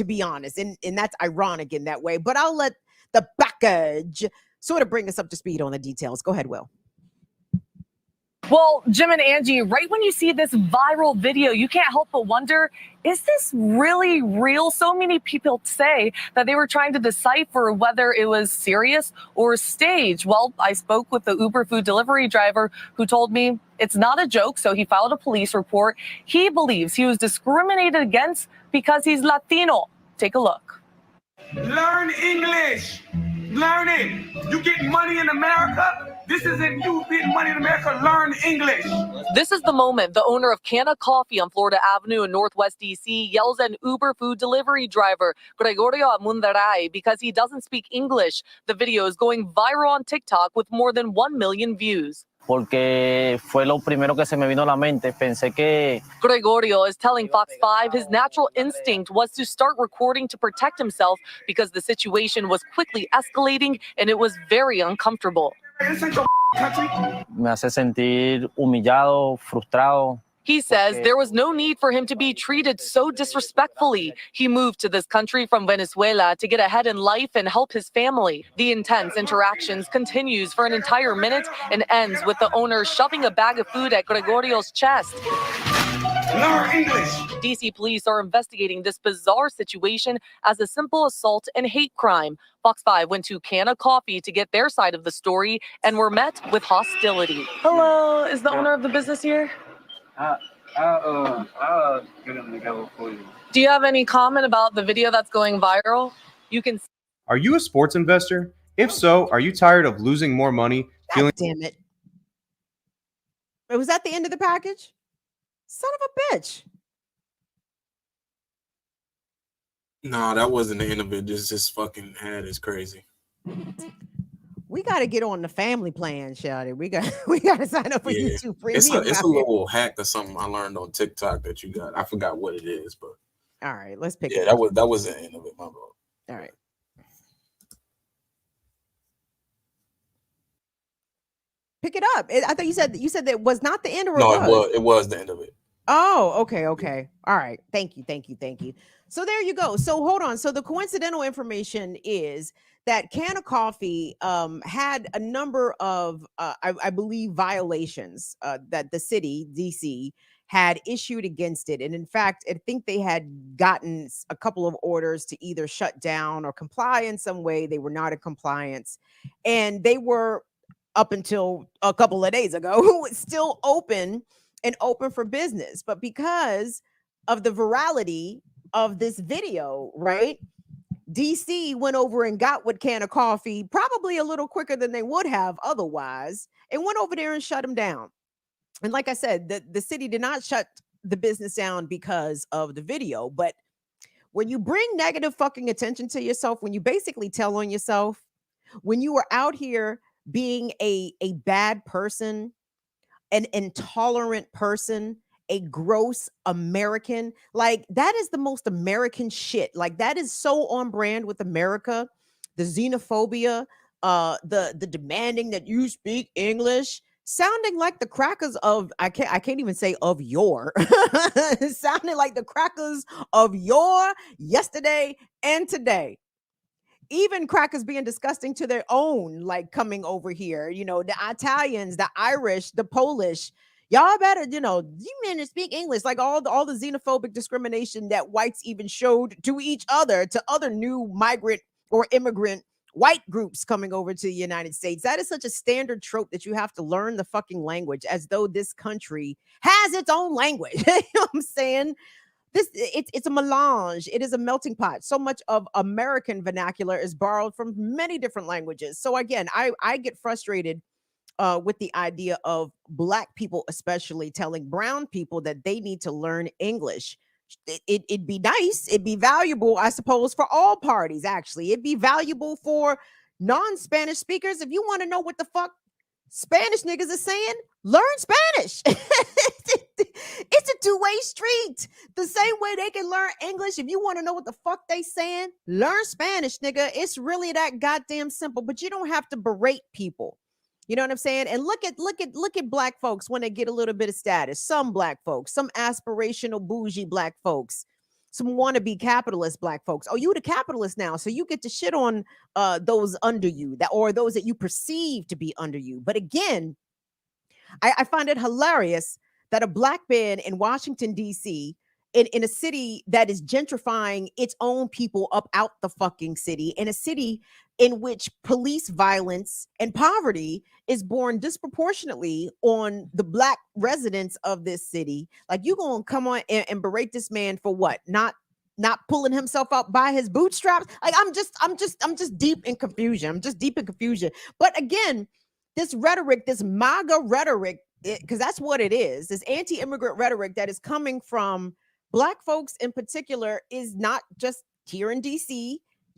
be honest. And that's ironic in that way. But I'll let the package sort of bring us up to speed on the details. Go ahead, Will. Well, Jim and Angie, right when you see this viral video, you can't help but wonder, is this really real? So many people say that they were trying to decipher whether it was serious or staged. Well, I spoke with the Uber food delivery driver who told me it's not a joke, so he filed a police report. He believes he was discriminated against because he's Latino. Take a look. Learn English. Learn it. You get money in America. This isn't you getting money in America. Learn English. This is the moment the owner of Canna Coffee on Florida Avenue in Northwest D.C. yells at an Uber food delivery driver, Gregorio Amundaray, because he doesn't speak English. The video is going viral on TikTok with more than 1 million views. Porque fue lo primero que se me vino a la mente. Pensé que Gregorio is telling Fox 5 his natural instinct was to start recording to protect himself because the situation was quickly escalating and it was very uncomfortable. This ain't your country. me hace sentir humillado, frustrado. He says there was no need for him to be treated so disrespectfully. He moved to this country from Venezuela to get ahead in life and help his family. The intense interactions continues for an entire minute and ends with the owner shoving a bag of food at Gregorio's chest. Learn English. DC police are investigating this bizarre situation as a simple assault and hate crime. Fox 5 went to Canna Coffee to get their side of the story and were met with hostility. Hello, is the owner of the business here? I'll get them together for you. Do you have any comment about the video that's going viral? You can. Are you a sports investor? If so, are you tired of losing more money? God damn it. Was that the end of the package? Son of a bitch. No, that wasn't the end of it. This fucking ad is crazy. We got to get on the family plan, Shouty. We got to sign up for YouTube Premium. It's a little hack or something I learned on TikTok that you got. I forgot what it is, but all right, let's pick it up. up. That was the end of it, my bad. All right. Pick it up. I thought you said that it was not the end, or no, it was the end of it. Oh, okay. All right. Thank you. So there you go. So hold on. So the coincidental information is that Canna Coffee had a number of, I believe, violations that the city, DC, had issued against it. And in fact, I think they had gotten a couple of orders to either shut down or comply in some way. They were not in compliance. And they were, up until a couple of days ago, still open for business. But because of the virality of this video, right, DC went over and got with Canna Coffee probably a little quicker than they would have otherwise, and went over there and shut them down. And like I said, the city did not shut the business down because of the video. But when you bring negative fucking attention to yourself, when you basically tell on yourself, when you are out here being a bad person, an intolerant person, a gross American, like that is the most American shit. Like that is so on brand with America. The xenophobia, the demanding that you speak English, sounding like the crackers of I can't even say of yore. Sounding like the crackers of yore, yesterday and today. Even crackers being disgusting to their own, like coming over here, the Italians, the Irish, the Polish. Y'all better, you men speak English, like all the xenophobic discrimination that whites even showed to each other, to other new migrant or immigrant white groups coming over to the United States. That is such a standard trope that you have to learn the fucking language as though this country has its own language. You know what I'm saying? It's a melange. It is a melting pot. So much of American vernacular is borrowed from many different languages. So again, I get frustrated with the idea of Black people, especially telling brown people that they need to learn English. It'd be nice. It'd be valuable, I suppose, for all parties. Actually, it'd be valuable for non-Spanish speakers. If you want to know what the fuck Spanish niggas are saying, learn Spanish. It's a two-way street. The same way they can learn English. If you want to know what the fuck they saying, learn Spanish, nigga. It's really that goddamn simple. But you don't have to berate people. You know what I'm saying? And look at Black folks when they get a little bit of status. Some Black folks, some aspirational bougie Black folks, some wannabe capitalist Black folks. Oh, you the capitalist now, so you get to shit on those under you, or those that you perceive to be under you. But again, I find it hilarious that a Black man in Washington, D.C., in a city that is gentrifying its own people up out the fucking city, in a city in which police violence and poverty is borne disproportionately on the Black residents of this city. Like, you gonna come on and berate this man for what? Not pulling himself up by his bootstraps? Like, I'm just deep in confusion. I'm just deep in confusion. But again, this rhetoric, this MAGA rhetoric, because that's what it is, this anti-immigrant rhetoric that is coming from Black folks in particular, is not just here in DC.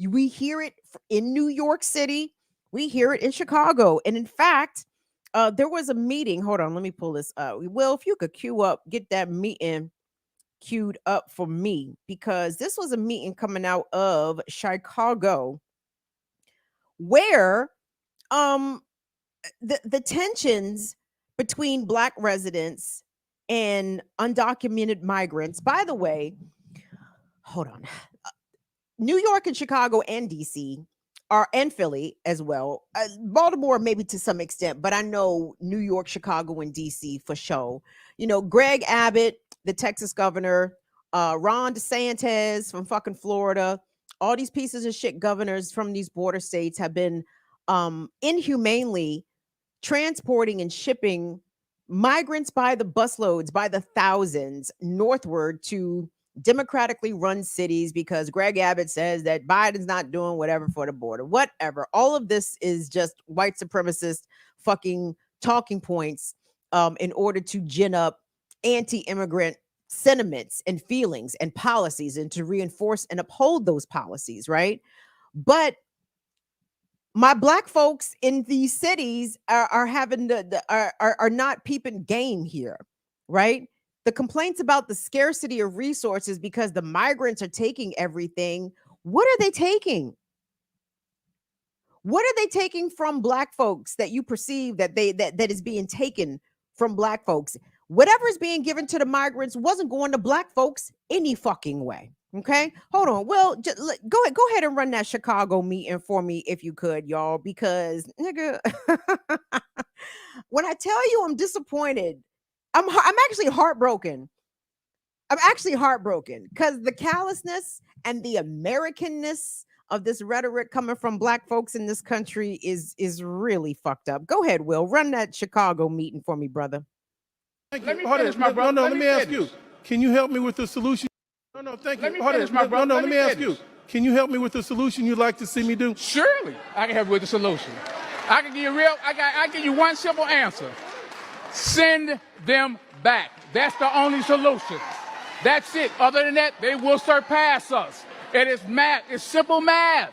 We hear it in New York City. We hear it in Chicago. And in fact, there was a meeting. Hold on, let me pull this up. Will, if you could get that meeting queued up for me, because this was a meeting coming out of Chicago where the tensions between Black residents and undocumented migrants. By the way, hold on. New York and Chicago and DC and Philly as well. Baltimore, maybe to some extent, but I know New York, Chicago, and DC for sure. Greg Abbott, the Texas governor, Ron DeSantis from fucking Florida, all these pieces of shit governors from these border states have been inhumanely transporting and shipping migrants by the busloads, by the thousands, northward to democratically run cities because Greg Abbott says that Biden's not doing whatever for the border. Whatever. All of this is just white supremacist fucking talking points in order to gin up anti-immigrant sentiments and feelings and policies, and to reinforce and uphold those policies, right? But my Black folks in these cities are having are not peeping game here, right? The complaints about the scarcity of resources because the migrants are taking everything. What are they taking? What are they taking from Black folks that you perceive that is being taken from Black folks? Whatever is being given to the migrants wasn't going to Black folks any fucking way. Okay, hold on. Well, go ahead and run that Chicago meeting for me if you could, y'all, because nigga, when I tell you I'm disappointed, I'm actually heartbroken. I'm actually heartbroken because the callousness and the Americanness of this rhetoric coming from Black folks in this country is really fucked up. Go ahead, Will, run that Chicago meeting for me, brother. Let me finish, my brother. No, let me ask you. Can you help me with the solution? No, thank you. Let me ask you. Can you help me with the solution you'd like to see me do? Surely, I can help you with the solution. I can give you I give you one simple answer. Send them back. That's the only solution. That's it. Other than that, they will surpass us. It is math. It's simple math.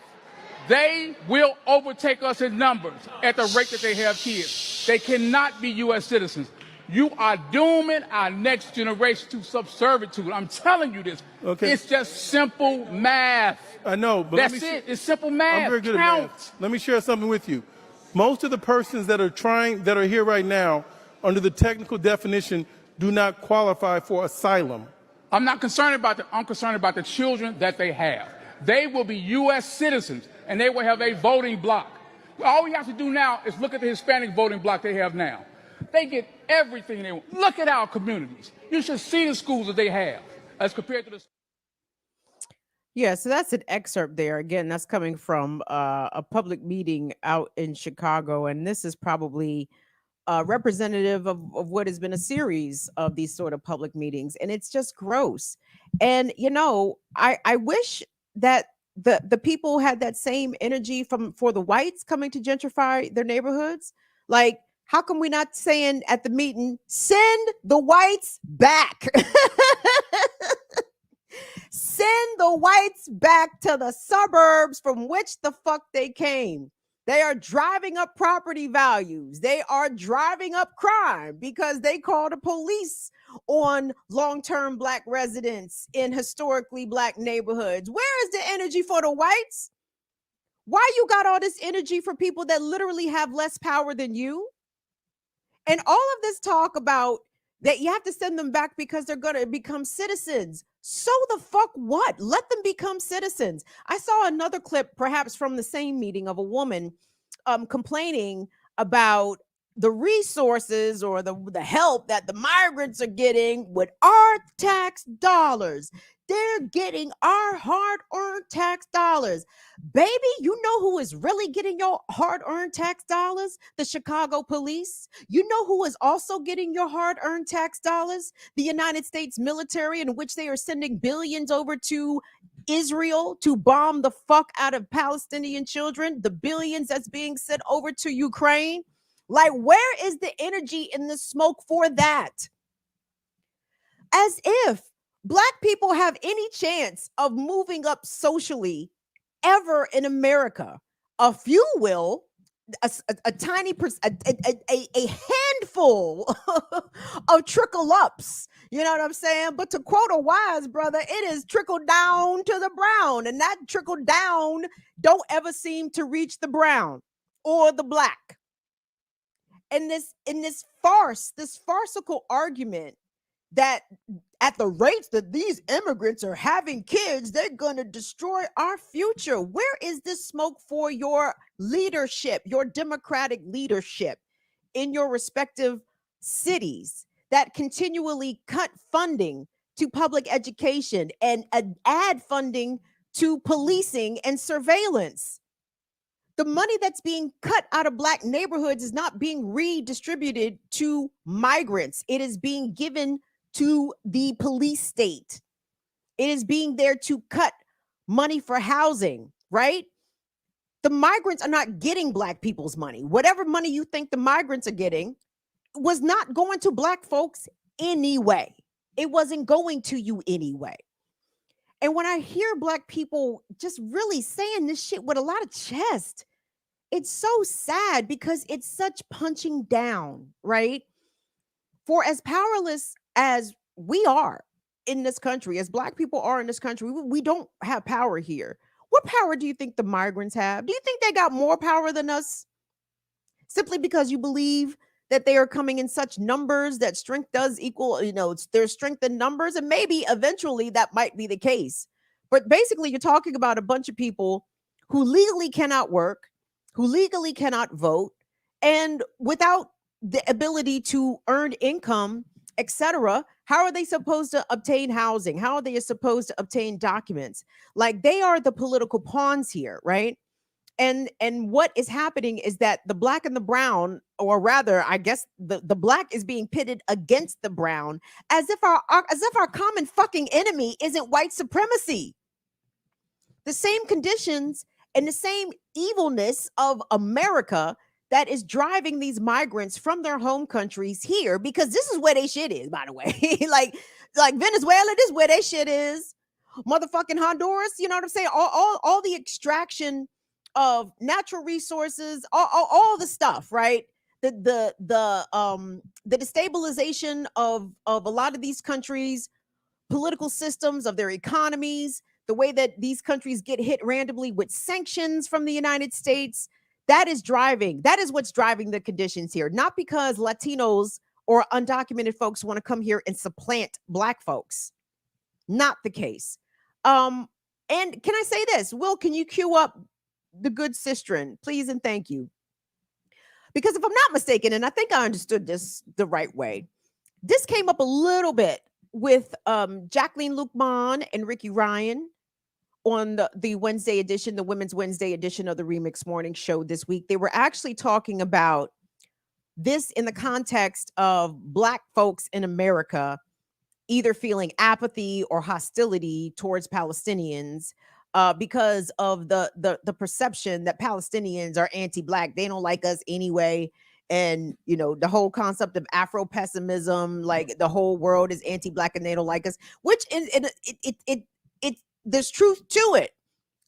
They will overtake us in numbers at the rate that they have kids. They cannot be U.S. citizens. You are dooming our next generation to subservitude. I'm telling you this. Okay. It's just simple math. I know, but That's it. It's simple math. I'm very good Count. at math. Let me share something with you. Most of the persons that are here right now, under the technical definition, do not qualify for asylum. I'm not concerned about I'm concerned about the children that they have. They will be U.S. citizens, and they will have a voting block. All we have to do now is look at the Hispanic voting block they have now. They get everything they want. Look at our communities. You should see the schools that they have as compared to the... Yeah, so that's an excerpt there. Again, that's coming from a public meeting out in Chicago, and this is probably representative of what has been a series of these sort of public meetings, and it's just gross. And I wish that the people had that same energy for the whites coming to gentrify their neighborhoods. Like, how come we not saying at the meeting, send the whites back? Send the whites back to the suburbs from which the fuck they came. They are driving up property values. They are driving up crime because they call the police on long-term Black residents in historically Black neighborhoods. Where is the energy for the whites? Why you got all this energy for people that literally have less power than you? And all of this talk about that you have to send them back because they're going to become citizens. So the fuck what? Let them become citizens. I saw another clip, perhaps from the same meeting, of a woman complaining about the resources or the help that the migrants are getting with our tax dollars. They're getting our hard-earned tax dollars. Baby, you know who is really getting your hard-earned tax dollars? The Chicago police. You know who is also getting your hard-earned tax dollars? The United States military, in which they are sending billions over to Israel to bomb the fuck out of Palestinian children. The billions that's being sent over to Ukraine. Like, where is the energy in the smoke for that? As if Black people have any chance of moving up socially ever in America. A few will, a tiny a handful of trickle ups. You know what I'm saying? But to quote a wise brother, it is trickle down to the brown, and that trickle down don't ever seem to reach the brown or the Black. And in this farcical argument that at the rates that these immigrants are having kids, they're going to destroy our future. Where is this smoke for your leadership, your democratic leadership in your respective cities that continually cut funding to public education and add funding to policing and surveillance? The money that's being cut out of Black neighborhoods is not being redistributed to migrants. It is being given to the police state. It is being there to cut money for housing, right? The migrants are not getting Black people's money. Whatever money you think the migrants are getting was not going to Black folks anyway. It wasn't going to you anyway. And when I hear Black people just really saying this shit with a lot of chest, it's so sad because it's such punching down, right? For as powerless as we are in this country, as Black people are in this country, we don't have power here. What power do you think the migrants have? Do you think they got more power than us? Simply because you believe that they are coming in such numbers that strength does equal, there's strength in numbers, and maybe eventually that might be the case. But basically, you're talking about a bunch of people who legally cannot work, who legally cannot vote, and without the ability to earn income, etc. How are they supposed to obtain housing? How are they supposed to obtain documents? Like, they are the political pawns here, right? And what is happening is that the Black and the brown, or rather, I guess the Black is being pitted against the brown, as if our common fucking enemy isn't white supremacy. The same conditions and the same evilness of America that is driving these migrants from their home countries here, because this is where they shit is, by the way. like Venezuela, this is where they shit is. Motherfucking Honduras, you know what I'm saying? All the extraction of natural resources, all the stuff, right? The destabilization of a lot of these countries, political systems, of their economies, the way that these countries get hit randomly with sanctions from the United States. That is what's driving the conditions here. Not because Latinos or undocumented folks want to come here and supplant Black folks. Not the case. And can I say this? Will, can you cue up the good Sistren, please and thank you? Because if I'm not mistaken, and I think I understood this the right way, this came up a little bit with Jacqueline Luqman and Ricky Ryan on the Wednesday edition, the Women's Wednesday edition of the Remix Morning Show this week. They were actually talking about this in the context of Black folks in America either feeling apathy or hostility towards Palestinians because of the perception that Palestinians are anti-Black. They don't like us anyway. And, you know, the whole concept of Afro-pessimism, like the whole world is anti-Black and they don't like us, which there's truth to it,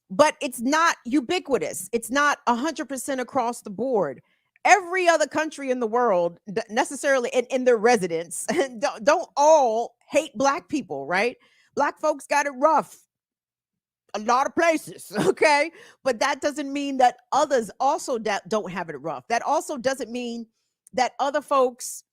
but it's not ubiquitous. It's not 100% across the board. Every other country in the world necessarily in their residents don't all hate Black people, right? Black folks got it rough a lot of places, okay? But that doesn't mean that others also don't have it rough. That also doesn't mean that other folks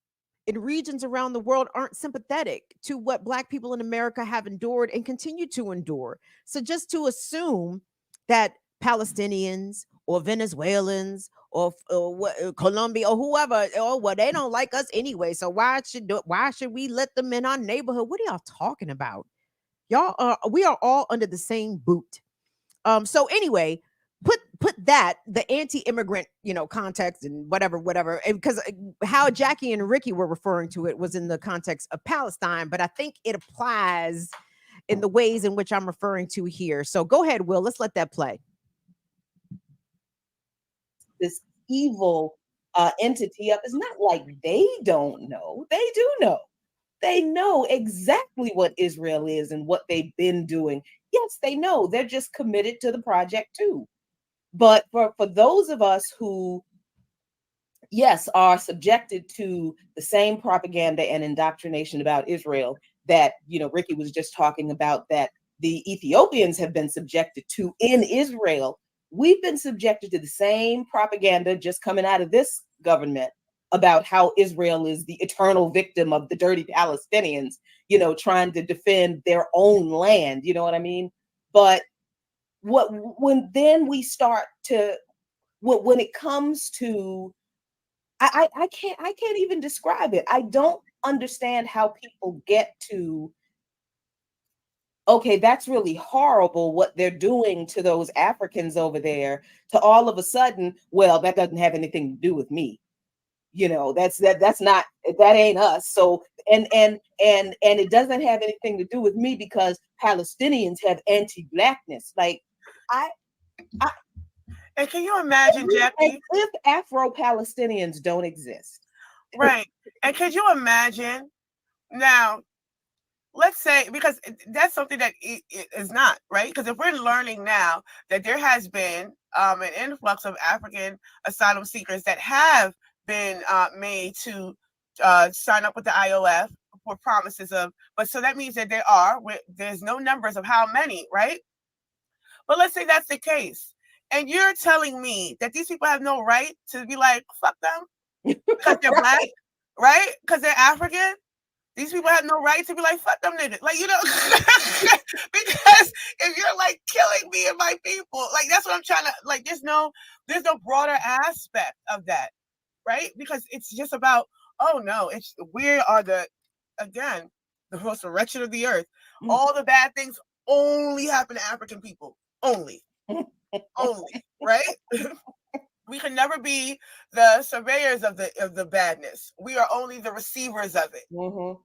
in regions around the world aren't sympathetic to what Black people in America have endured and continue to endure. So just to assume that Palestinians or Venezuelans or Colombia or whoever, they don't like us anyway, so why should we let them in our neighborhood? What are y'all talking about? We are all under the same boot. So anyway, put that, the anti-immigrant, context and whatever, because how Jackie and Ricky were referring to it was in the context of Palestine, but I think it applies in the ways in which I'm referring to here. So go ahead, Will, let's let that play. This evil entity up. It's not like they don't know. They do know. They know exactly what Israel is and what they've been doing. Yes, they know. They're just committed to the project too. But for those of us who, yes, are subjected to the same propaganda and indoctrination about Israel that, Ricky was just talking about, that the Ethiopians have been subjected to in Israel, we've been subjected to the same propaganda just coming out of this government about how Israel is the eternal victim of the dirty Palestinians, trying to defend their own land. You know what I mean? But when it comes to, I can't even describe it. I don't understand how people get to, okay, that's really horrible what they're doing to those Africans over there, to all of a sudden, well, that doesn't have anything to do with me. That ain't us. So, and it doesn't have anything to do with me because Palestinians have anti-Blackness. Like, and can you imagine, Jackie, if Afro-Palestinians don't exist? Right. And could you imagine now, let's say, because that's something that is not, right? Because if we're learning now that there has been an influx of African asylum seekers that have been made to sign up with the IOF for promises of, but so that means that there's no numbers of how many, right? But let's say that's the case. And you're telling me that these people have no right to be like, fuck them because they're Black, right? Because they're African. These people have no right to be like, fuck them niggas. Like, because if you're like killing me and my people, like, that's what I'm trying to, like, there's no broader aspect of that, right? Because it's just about, oh no, we are the most wretched of the earth. All the bad things only happen to African people. Only, right? We can never be the surveyors of the badness. We are only the receivers of it. Mm-hmm.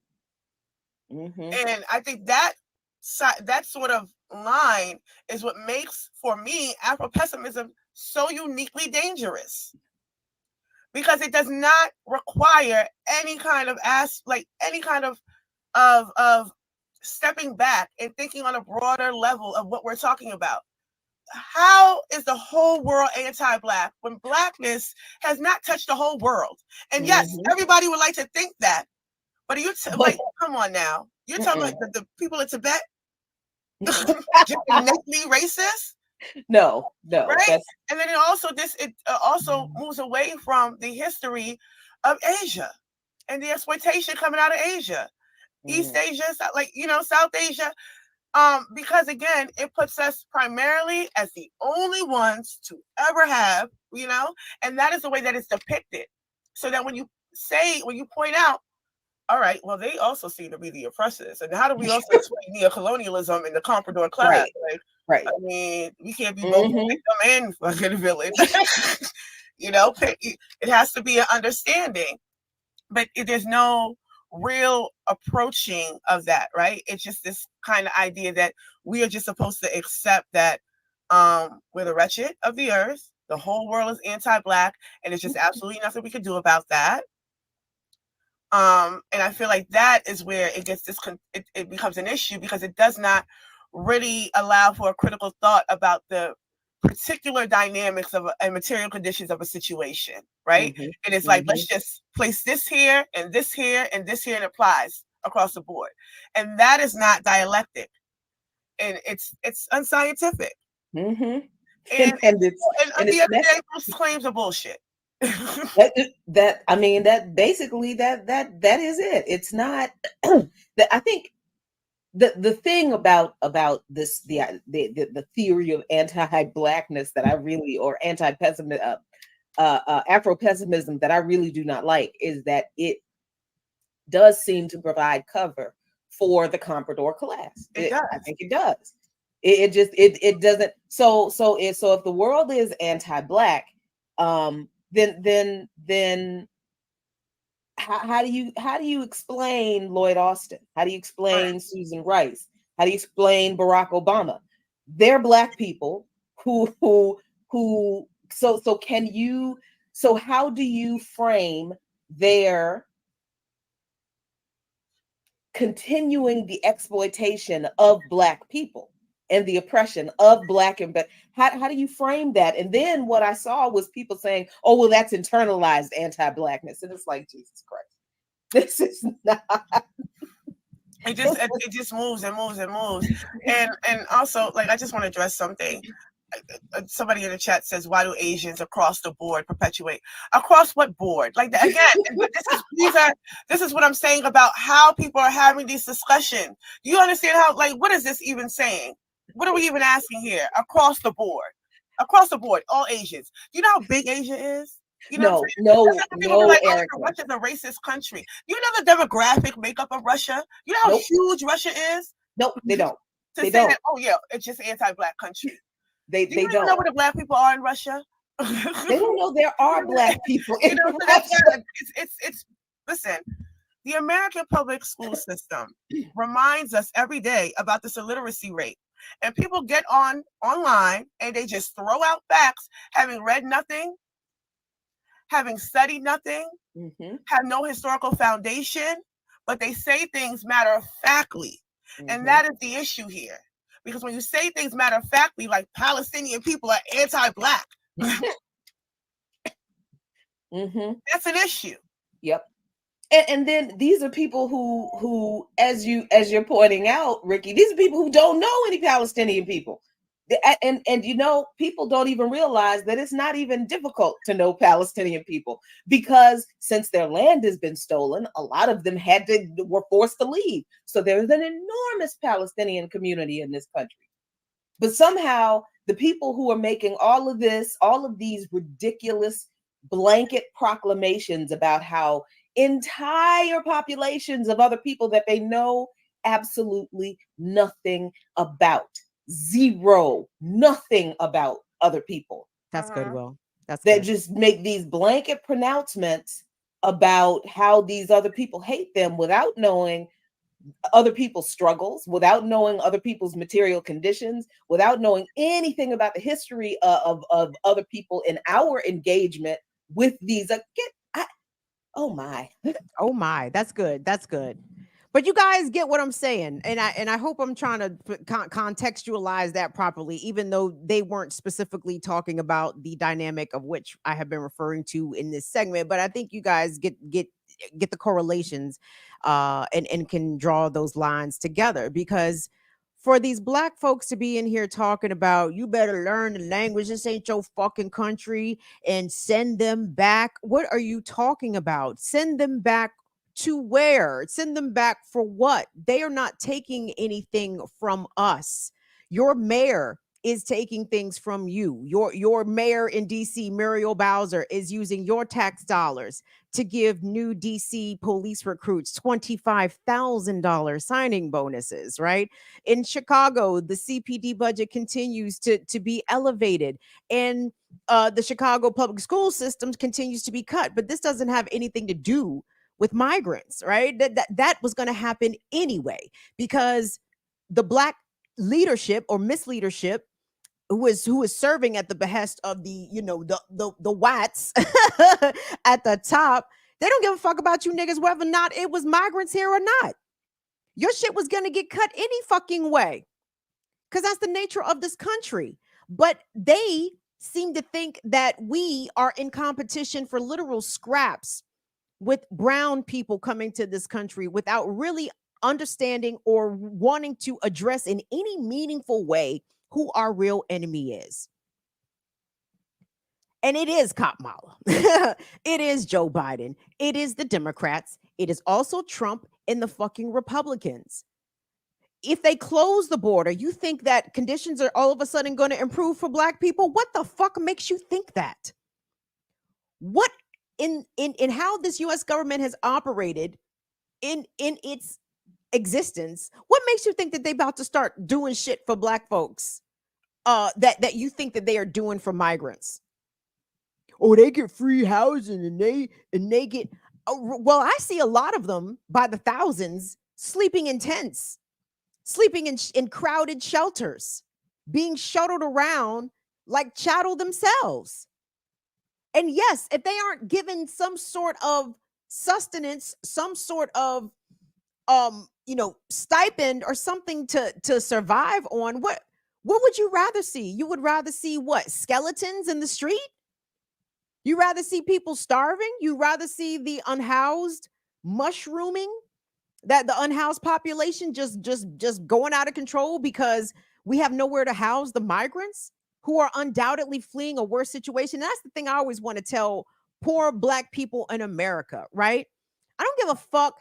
Mm-hmm. And I think that sort of line is what makes, for me, Afro-pessimism so uniquely dangerous. because it does not require any kind of of stepping back and thinking on a broader level of what we're talking about. How is the whole world anti-Black when Blackness has not touched the whole world? And yes, everybody would like to think that, but are you like, come on now? You're talking like the people in Tibet just innately racist? No, right? And then it also moves away from the history of Asia and the exploitation coming out of Asia, East Asia, South Asia. Because again, it puts us primarily as the only ones to ever have, and that is the way that it's depicted. So that when you point out, all right, well, they also seem to be the oppressors. And how do we also explain neocolonialism in the comprador class? Right. I mean, we can't be both victim and fucking villain. It has to be an understanding. But there's no real approaching of that, right? It's just this kind of idea that we are just supposed to accept that we're the wretched of the earth, the whole world is anti-Black, and there's just absolutely nothing we can do about that. And I feel like that is where it gets it becomes an issue, because it does not really allow for a critical thought about the particular dynamics of and material conditions of a situation, right? And it's like, let's just place this here and this here and this here, and it applies across the board. And that is not dialectic, and it's unscientific. And the other day, those claims are bullshit. that basically that is it. It's not that. I think the thing about this the theory of anti-Blackness that I really, or anti-pessimism, Afro-pessimism, that I really do not like, is that it does seem to provide cover for the comprador class. I think it does. It doesn't. So if the world is anti-Black, then how do you explain Lloyd Austin? How do you explain Susan Rice? How do you explain Barack Obama? They're Black people who so how do you frame their continuing the exploitation of Black people and the oppression of Black and how do you frame that? And then what I saw was people saying, oh, well, that's internalized anti-Blackness. And it's like, Jesus Christ, this is not. It just moves and moves and moves. And also, like, I just want to address something. Somebody in the chat says, why do Asians across the board perpetuate? Across what board? Like, again, this is what I'm saying about how people are having these discussions. Do you understand how, like, what is this even saying? What are we even asking here? Across the board, all Asians. Do you know how big Asia is? No, like, Eric. Russia's a racist country. You know the demographic makeup of Russia? You know how huge Russia is? Nope, they don't. To say that, oh yeah, it's just anti-Black country. They don't know where the Black people are in Russia. They don't know there are Black people in Russia. It's listen. The American public school system reminds us every day about this illiteracy rate. And people get online and they just throw out facts, having read nothing, having studied nothing, have no historical foundation, but they say things matter-of-factly. And that is the issue here. Because when you say things matter-of-factly, like Palestinian people are anti-Black, that's an issue. Yep. And then these are people who, as you're pointing out, Ricky, these are people who don't know any Palestinian people. And people don't even realize that it's not even difficult to know Palestinian people, because since their land has been stolen, a lot of them were forced to leave. So there's an enormous Palestinian community in this country. But somehow the people who are making all of these ridiculous blanket proclamations about how entire populations of other people that they know absolutely nothing about. Nothing about other people. That's good, Will. That just make these blanket pronouncements about how these other people hate them without knowing other people's struggles, without knowing other people's material conditions, without knowing anything about the history of other people in our engagement with these. Oh my. Oh my, that's good. That's good. But you guys get what I'm saying, and I hope I'm trying to contextualize that properly, even though they weren't specifically talking about the dynamic of which I have been referring to in this segment. But I think you guys get the correlations, and can draw those lines together, because for these black folks to be in here talking about, you better learn the language, this ain't your fucking country, and send them back. What are you talking about? Send them back to where? Send them back for what? They are not taking anything from us. Your mayor is taking things from you. Your mayor in DC, Muriel Bowser, is using your tax dollars to give new DC police recruits $25,000 signing bonuses, right? In Chicago, the CPD budget continues to be elevated, and the Chicago public school systems continues to be cut. But this doesn't have anything to do with migrants, right? That was going to happen anyway, because the black leadership or misleadership who is serving at the behest of the the Watts at the top, they don't give a fuck about you niggas whether or not it was migrants here or not. Your shit was going to get cut any fucking way, because that's the nature of this country. But they seem to think that we are in competition for literal scraps with brown people coming to this country without really understanding or wanting to address in any meaningful way who our real enemy is. And it is Kamala. It is Joe Biden. It is the Democrats. It is also Trump and the fucking Republicans. If they close the border, you think that conditions are all of a sudden going to improve for black people? What the fuck makes you think that? What in how this US government has operated in its existence, what makes you think that they about to start doing shit for black folks that you think that they are doing for migrants? Oh, they get free housing and they get well, I see a lot of them by the thousands sleeping in tents, sleeping in crowded shelters, being shuttled around like chattel themselves. And yes, if they aren't given some sort of sustenance, some sort of stipend or something to survive on, what would you rather see? You would rather see what? Skeletons in the street? You rather see people starving? You rather see the unhoused mushrooming, that the unhoused population just going out of control because we have nowhere to house the migrants who are undoubtedly fleeing a worse situation? And that's the thing I always want to tell poor black people in America, right? I don't give a fuck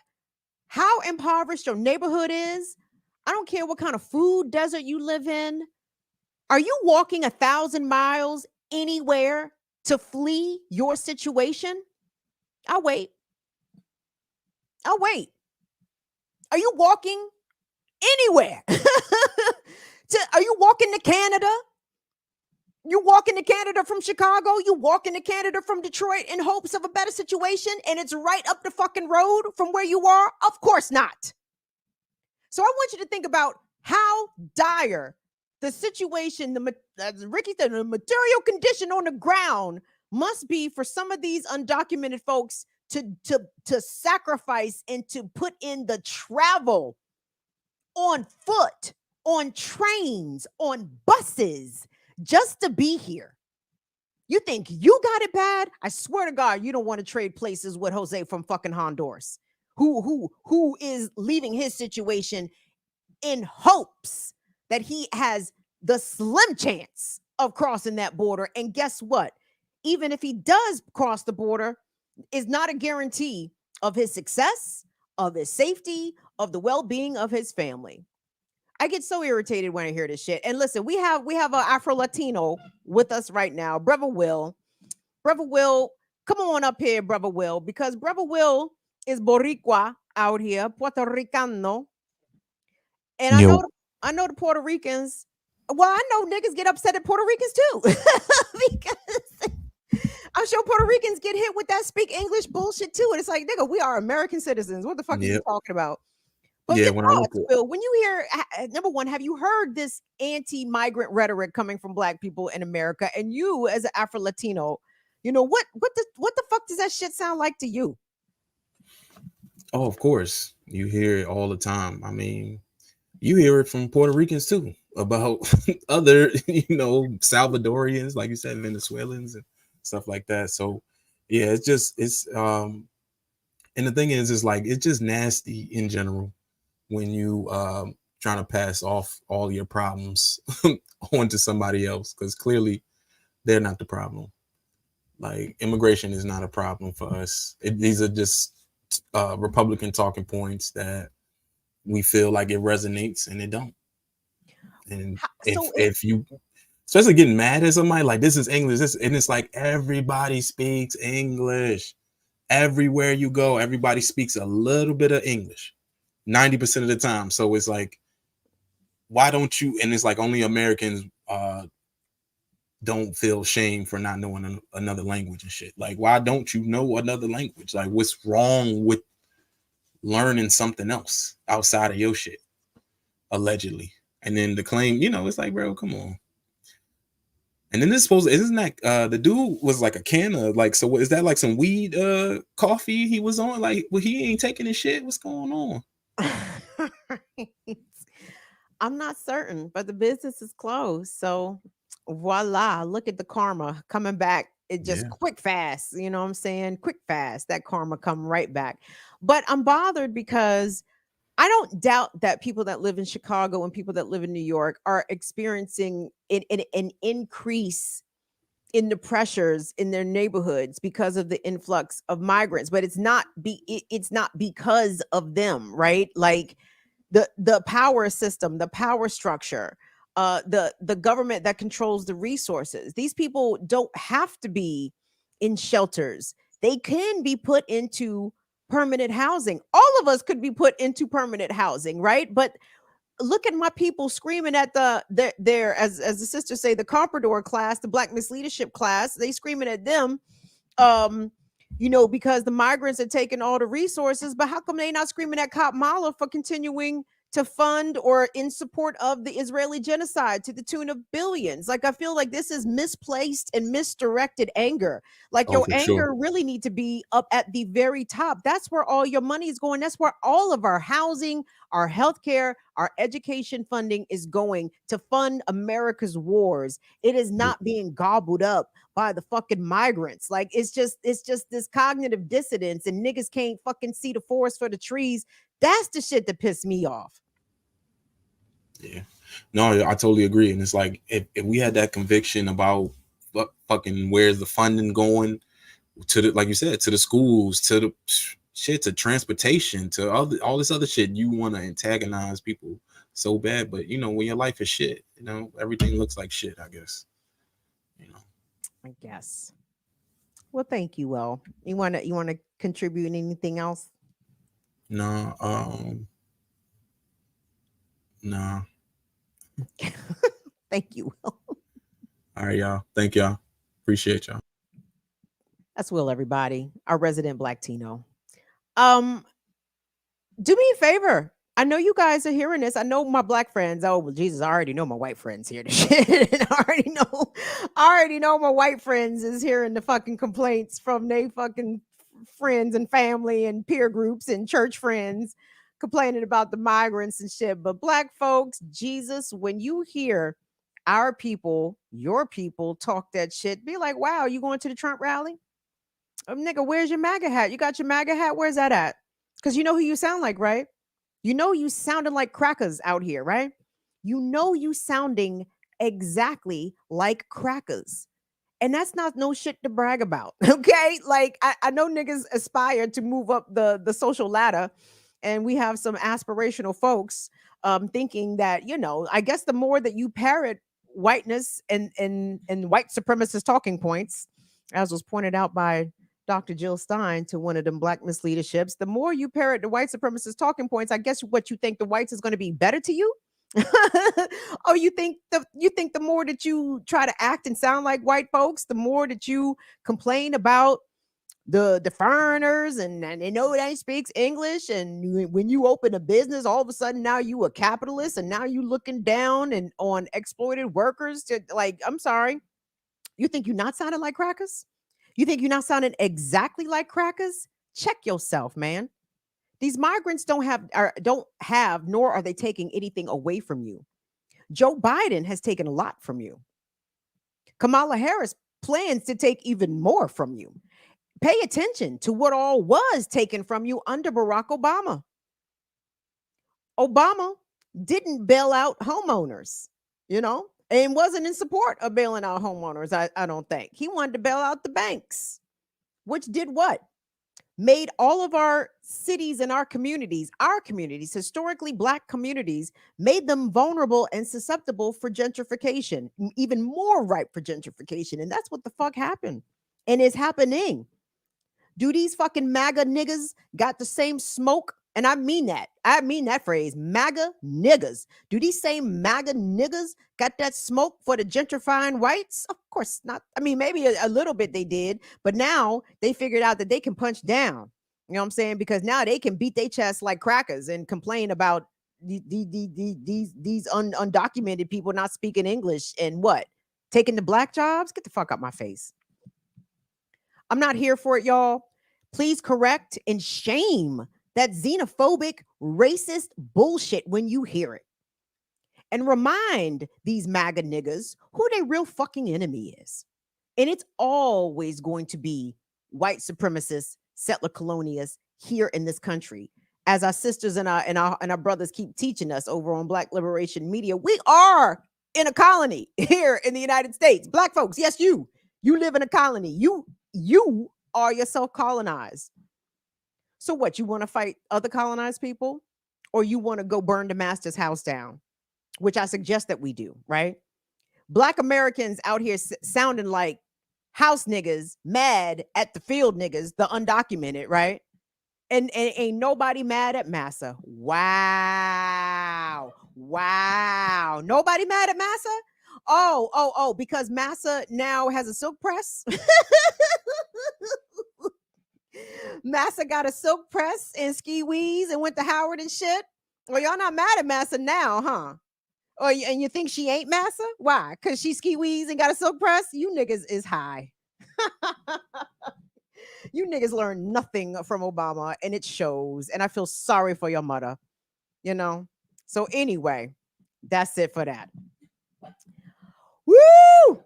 how impoverished your neighborhood is. I don't care what kind of food desert you live in. Are you walking 1,000 miles anywhere to flee your situation? I'll wait. Are you walking anywhere? Are you walking to Canada? You walking to Canada from Chicago? You walking to Canada from Detroit in hopes of a better situation, and it's right up the fucking road from where you are? Of course not. So I want you to think about how dire the situation, as Ricky said, the material condition on the ground must be for some of these undocumented folks to sacrifice and to put in the travel on foot, on trains, on buses, just to be here. You think you got it bad? I swear to God, you don't want to trade places with Jose from fucking Honduras, who is leaving his situation in hopes that he has the slim chance of crossing that border. And guess what? Even if he does cross the border, is not a guarantee of his success, of his safety, of the well-being of his family. I get so irritated when I hear this shit. And listen, we have an Afro-Latino with us right now, Brother Will. Brother Will, come on up here, Brother Will, because Brother Will is Boricua out here, Puerto Ricano. And I know the Puerto Ricans. Well, I know niggas get upset at Puerto Ricans too. Because I'm sure Puerto Ricans get hit with that speak English bullshit too. And it's like, nigga, we are American citizens. What the fuck are you talking about? But Yeah, when I look at Will, when you hear, number one, have you heard this anti-migrant rhetoric coming from black people in America? And you, as an Afro-Latino, You know, what the fuck does that shit sound like to you? Oh, of course. You hear it all the time. I mean, you hear it from Puerto Ricans too about other, Salvadorians, like you said, Venezuelans and stuff like that. So yeah, and the thing is like it's just nasty in general when you trying to pass off all your problems onto somebody else, because clearly they're not the problem. Like immigration is not a problem for us. These are just Republican talking points that we feel like it resonates and it don't. And if you, especially getting mad at somebody like this is English, and it's like everybody speaks English. Everywhere you go, everybody speaks a little bit of English, 90% of the time. So it's like, why don't you? And it's like only Americans don't feel shame for not knowing another language and shit. Like, why don't you know another language? Like, what's wrong with learning something else outside of your shit, allegedly? And then the claim, it's like, bro, come on. And then isn't that the dude was like a can of like, so is that like some weed coffee he was on? Like, well, he ain't taking his shit. What's going on? I'm not certain, but the business is closed. So voila, look at the karma coming back. It just quick fast, you know what I'm saying? Quick fast, that karma come right back. But I'm bothered because I don't doubt that people that live in Chicago and people that live in New York are experiencing an increase in the pressures in their neighborhoods because of the influx of migrants, but it's not because of them, right? Like the power system, the power structure, the government that controls the resources. These people don't have to be in shelters. They can be put into permanent housing. All of us could be put into permanent housing, right? But look at my people screaming at their as the sisters say, the comprador class, the Black misleadership class. They screaming at them, because the migrants are taking all the resources. But how come they not screaming at Kamala for continuing to fund or in support of the Israeli genocide to the tune of billions? Like, I feel like this is misplaced and misdirected anger. Like, your anger really need to be up at the very top. That's where all your money is going. That's where all of our housing, our healthcare, our education funding is going to fund America's wars. It is not being gobbled up by the fucking migrants. Like, it's just this cognitive dissonance, and niggas can't fucking see the forest for the trees. That's the shit that pissed me off. Yeah, no, I totally agree. And it's like, if we had that conviction about fucking where's the funding going to the, like you said, to the schools, to the shit, to transportation, to all this other shit, you want to antagonize people so bad. But when your life is shit, everything looks like shit, I guess. I guess. Well, thank you. Well, you want to contribute anything else? No. No. Thank you, Will. All right, y'all. Thank y'all. Appreciate y'all. That's Will, everybody. Our resident Black Tino. Do me a favor. I know you guys are hearing this. I know my Black friends. Oh, well, Jesus, I already know my white friends hear the shit. I already know my white friends is hearing the fucking complaints from they fucking friends and family and peer groups and church friends complaining about the migrants and shit. But Black folks, Jesus, when you hear our people, your people talk that shit, be like, wow, you going to the Trump rally? Nigga, where's your MAGA hat? You got your MAGA hat? Where's that at? Because you know who you sound like, right? You know you sounding like crackers out here, right? You know you sounding exactly like crackers. And that's not no shit to brag about, okay? Like, I know niggas aspire to move up the social ladder, and we have some aspirational folks thinking that, I guess the more that you parrot whiteness and white supremacist talking points, as was pointed out by Dr. Jill Stein to one of them Black misleaderships, the more you parrot the white supremacist talking points, I guess what you think the whites is going to be better to you? Or you think the more that you try to act and sound like white folks, the more that you complain about the foreigners and they know they speaks English, and when you open a business, all of a sudden now you a capitalist and now you looking down and on exploited workers to, like, I'm sorry, you think you're not sounding like crackers? You think you're not sounding exactly like crackers? Check yourself, man. These migrants don't have, nor are they taking anything away from you. Joe Biden has taken a lot from you. Kamala Harris plans to take even more from you. Pay attention to what all was taken from you under Barack Obama. Obama didn't bail out homeowners, and wasn't in support of bailing out homeowners, I don't think. He wanted to bail out the banks, which did what? Made all of our cities and our communities, historically Black communities, made them vulnerable and susceptible for gentrification, even more ripe for gentrification. And that's what the fuck happened and is happening. Do these fucking MAGA niggas got the same smoke? And I mean that phrase, MAGA niggas. Do these same MAGA niggas got that smoke for the gentrifying whites? Of course not. I mean, maybe a little bit they did, but now they figured out that they can punch down. You know what I'm saying? Because now they can beat their chest like crackers and complain about these undocumented people not speaking English and what? Taking the Black jobs? Get the fuck out my face. I'm not here for it, y'all. Please correct and shame that xenophobic, racist bullshit when you hear it. And remind these MAGA niggas who their real fucking enemy is. And it's always going to be white supremacists, settler colonialists here in this country. As our sisters and our brothers keep teaching us over on Black Liberation Media, we are in a colony here in the United States. Black folks, yes, you live in a colony. You are yourself colonized. So what, you want to fight other colonized people? Or you want to go burn the master's house down? Which I suggest that we do, right? Black Americans out here sounding like house niggas, mad at the field niggas, the undocumented, right? And ain't nobody mad at Massa. Wow. Nobody mad at Massa? Oh, because Massa now has a silk press. Massa got a silk press and ski wees and went to Howard and shit. Well, y'all not mad at Massa now, huh? And you think she ain't Massa? Why? Because she ski wees and got a silk press? You niggas is high. You niggas learned nothing from Obama, and it shows. And I feel sorry for your mother, So anyway, that's it for that. Woo!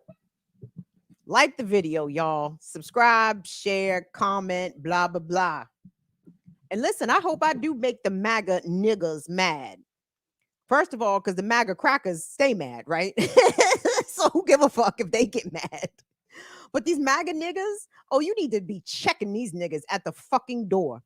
Like the video, y'all. Subscribe, share, comment, blah, blah, blah. And listen, I hope I do make the MAGA niggas mad. First of all, because the MAGA crackers stay mad, right? So who give a fuck if they get mad? But these MAGA niggas, you need to be checking these niggas at the fucking door.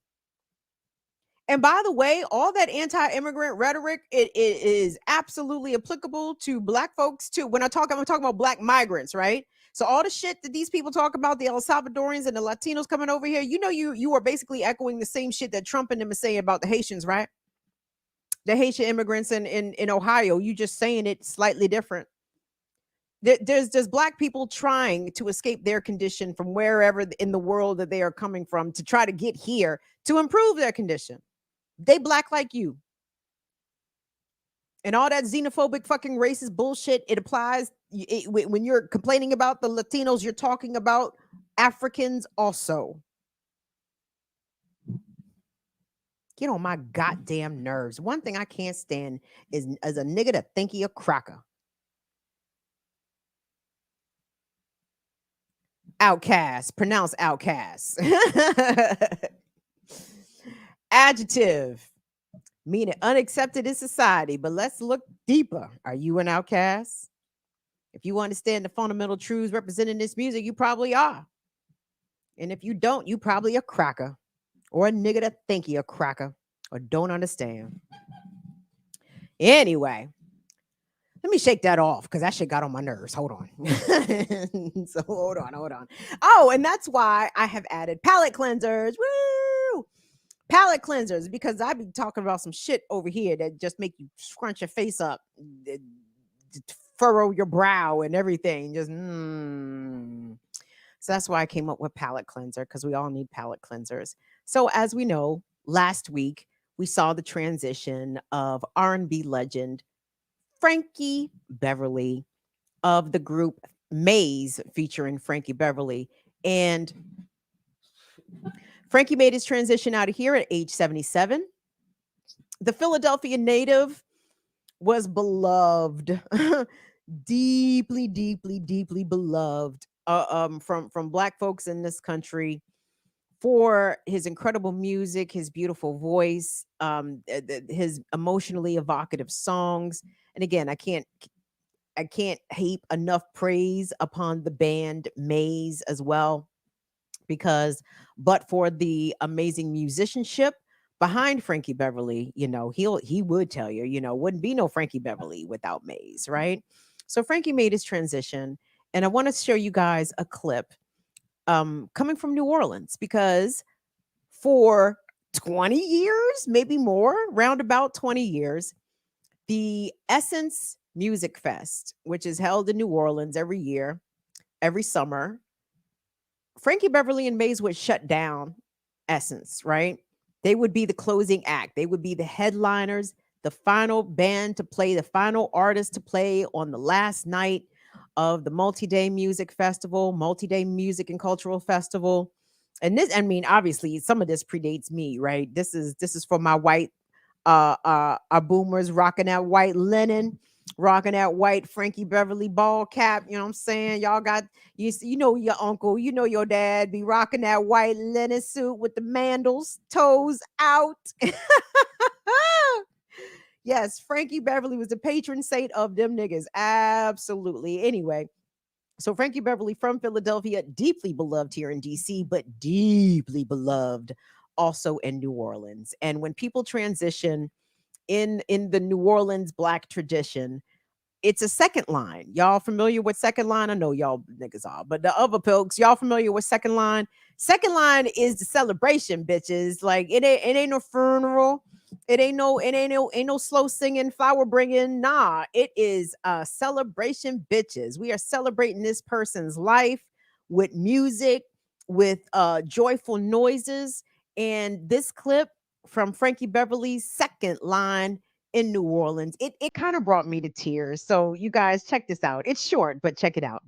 And by the way, all that anti-immigrant rhetoric, it is absolutely applicable to Black folks too. I'm talking about Black migrants, right? So all the shit that these people talk about, the El Salvadorians and the Latinos coming over here, you are basically echoing the same shit that Trump and them are saying about the Haitians, right? The Haitian immigrants in Ohio, you just saying it slightly different. There's Black people trying to escape their condition from wherever in the world that they are coming from to try to get here to improve their condition. They Black like you. And all that xenophobic fucking racist bullshit, it applies. When you're complaining about the Latinos, you're talking about Africans also. Get on my goddamn nerves. One thing I can't stand is as a nigga that think he a cracker. Outcast, pronounce outcast. Adjective, meaning unaccepted in society, but let's look deeper. Are you an outcast? If you understand the fundamental truths represented in this music, you probably are. And if you don't, you probably a cracker or a nigga that think he a cracker or don't understand. Anyway, let me shake that off because that shit got on my nerves. Hold on. So hold on. Oh, and that's why I have added palate cleansers. Woo! Palate cleansers, because I be talking about some shit over here that just make you scrunch your face up, furrow your brow and everything. So that's why I came up with palate cleanser, because we all need palate cleansers. So as we know, last week we saw the transition of R&B legend Frankie Beverly of the group Maze featuring Frankie Beverly And Frankie made his transition out of here at age 77. The Philadelphia native was beloved, deeply, deeply, deeply beloved from Black folks in this country for his incredible music, his beautiful voice, his emotionally evocative songs. And again, I can't heap enough praise upon the band Maze as well, because but for the amazing musicianship behind Frankie Beverly, he would tell you, wouldn't be no Frankie Beverly without Maze, right? So Frankie made his transition, and I want to show you guys a clip coming from New Orleans, because for 20 years, maybe more, roundabout 20 years, the Essence Music Fest, which is held in New Orleans every year, every summer, Frankie Beverly and Maze would shut down Essence, right? They would be the closing act. They would be the headliners, the final band to play, the final artist to play on the last night of the multi-day music festival, multi-day music and cultural festival. And this, I mean, obviously, some of this predates me, right? This is for my white our boomers rocking that white linen, rocking that white Frankie Beverly ball cap. You know what I'm saying? Y'all got you know your uncle, you know your dad be rocking that white linen suit with the mandals, toes out. Yes, Frankie Beverly was the patron saint of them niggas. Absolutely. Anyway, so Frankie Beverly from Philadelphia, deeply beloved here in DC, but deeply beloved also in New Orleans. And when people transition in the New Orleans Black tradition, it's a second line. Y'all familiar with second line? I know y'all niggas are, but the other folks, y'all familiar with second line? Second line is the celebration, bitches. Like it ain't no funeral. Ain't no slow singing, flower bringing. Nah, it is a celebration, bitches. We are celebrating this person's life with music, with joyful noises. And this clip from Frankie Beverly's second line in New Orleans, it kind of brought me to tears. So you guys check this out. It's short, but check it out.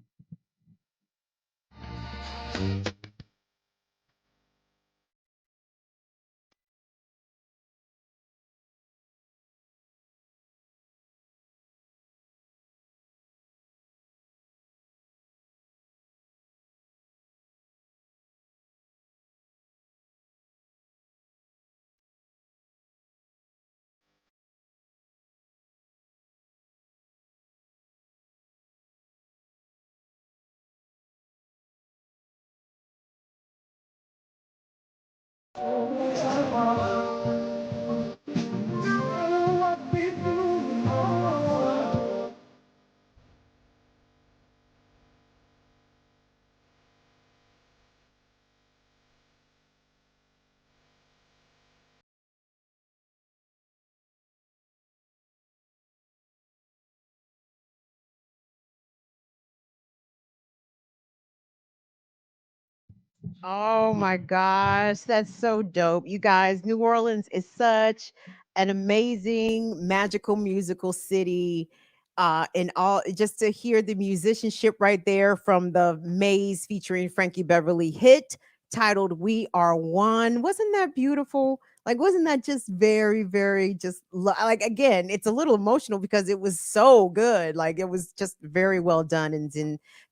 Oh my gosh, that's so dope. You guys, New Orleans is such an amazing, magical musical city. And all just to hear the musicianship right there from the Maze featuring Frankie Beverly hit titled We Are One. Wasn't that beautiful? Like, wasn't that just very, very just like again, it's a little emotional because it was so good. Like it was just very well done. And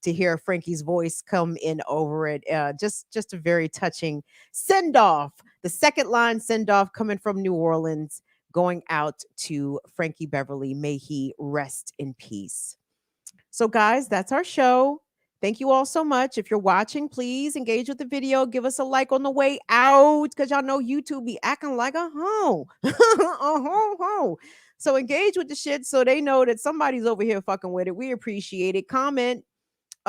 to hear Frankie's voice come in over it. Just a very touching send off. The second line send off coming from New Orleans, going out to Frankie Beverly. May he rest in peace. So, guys, that's our show. Thank you all so much. If you're watching, please engage with the video. Give us a like on the way out because y'all know YouTube be acting like a hoe. A hoe. So engage with the shit so they know that somebody's over here fucking with it. We appreciate it. Comment.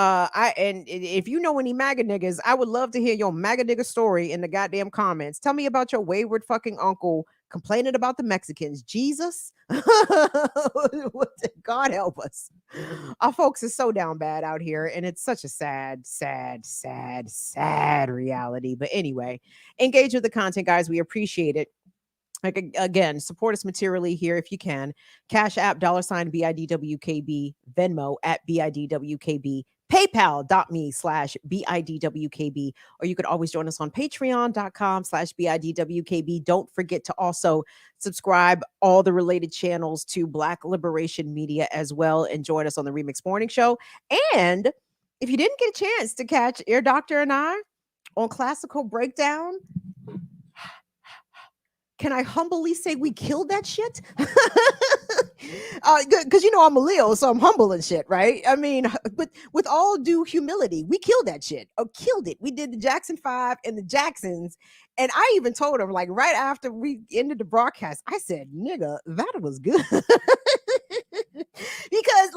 If you know any MAGA niggas, I would love to hear your MAGA nigga story in the goddamn comments. Tell me about your wayward fucking uncle complaining about the Mexicans. Jesus, God help us. Our folks is so down bad out here, and it's such a sad, sad, sad, sad reality. But anyway, engage with the content, guys. We appreciate it. Like again, support us materially here if you can. Cash App $BIDWKB, Venmo at BIDWKB. PayPal.me/BIDWKB, or you could always join us on Patreon.com/BIDWKB. Don't forget to also subscribe all the related channels to Black Liberation Media as well, and join us on the Remix Morning Show. And if you didn't get a chance to catch Ear Doctor and I on Classical Breakdown, can I humbly say we killed that shit? Because I'm a Leo, so I'm humble and shit, right? I mean, but with all due humility, we killed that shit. Killed it. We did the Jackson 5 and the Jacksons. And I even told them, like, right after we ended the broadcast, I said, nigga, that was good. Because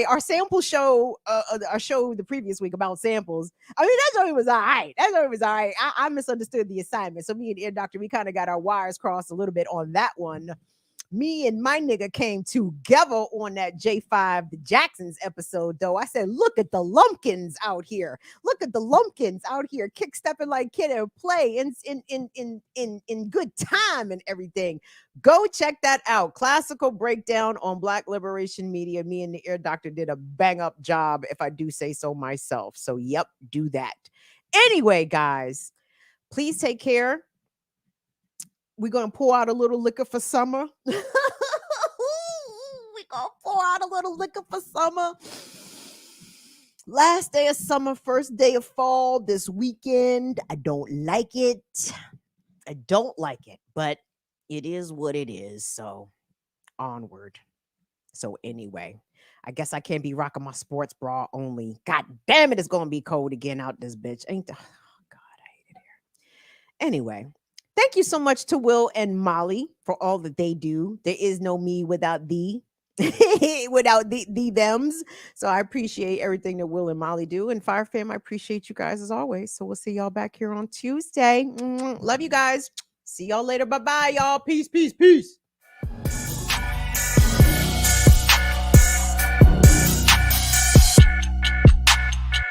our sample show, our show the previous week about samples, I mean, that joint was all right. I misunderstood the assignment. So me and Ear Doctor, we kind of got our wires crossed a little bit on that one. Me and my nigga came together on that J5 the Jacksons episode, though. I said, look at the lumpkins out here. Look at the lumpkins out here kick stepping like kid and play in good time and everything. Go check that out. Classical Breakdown on Black Liberation Media. Me and the Ear Doctor did a bang up job, if I do say so myself. So yep, do that. Anyway, guys, please take care. We're going to pour out a little liquor for summer. We're going to pour out a little liquor for summer. Last day of summer, first day of fall this weekend. I don't like it. But it is what it is. So onward. So anyway, I guess I can't be rocking my sports bra only. God damn it, it's going to be cold again out this bitch. Oh, God, I hate it here. Anyway. Thank you so much to Will and Molly for all that they do. There is no me without thee, without the thems. So I appreciate everything that Will and Molly do. And Fire Fam, I appreciate you guys as always. So we'll see y'all back here on Tuesday. Love you guys. See y'all later. Bye-bye, y'all. Peace, peace, peace.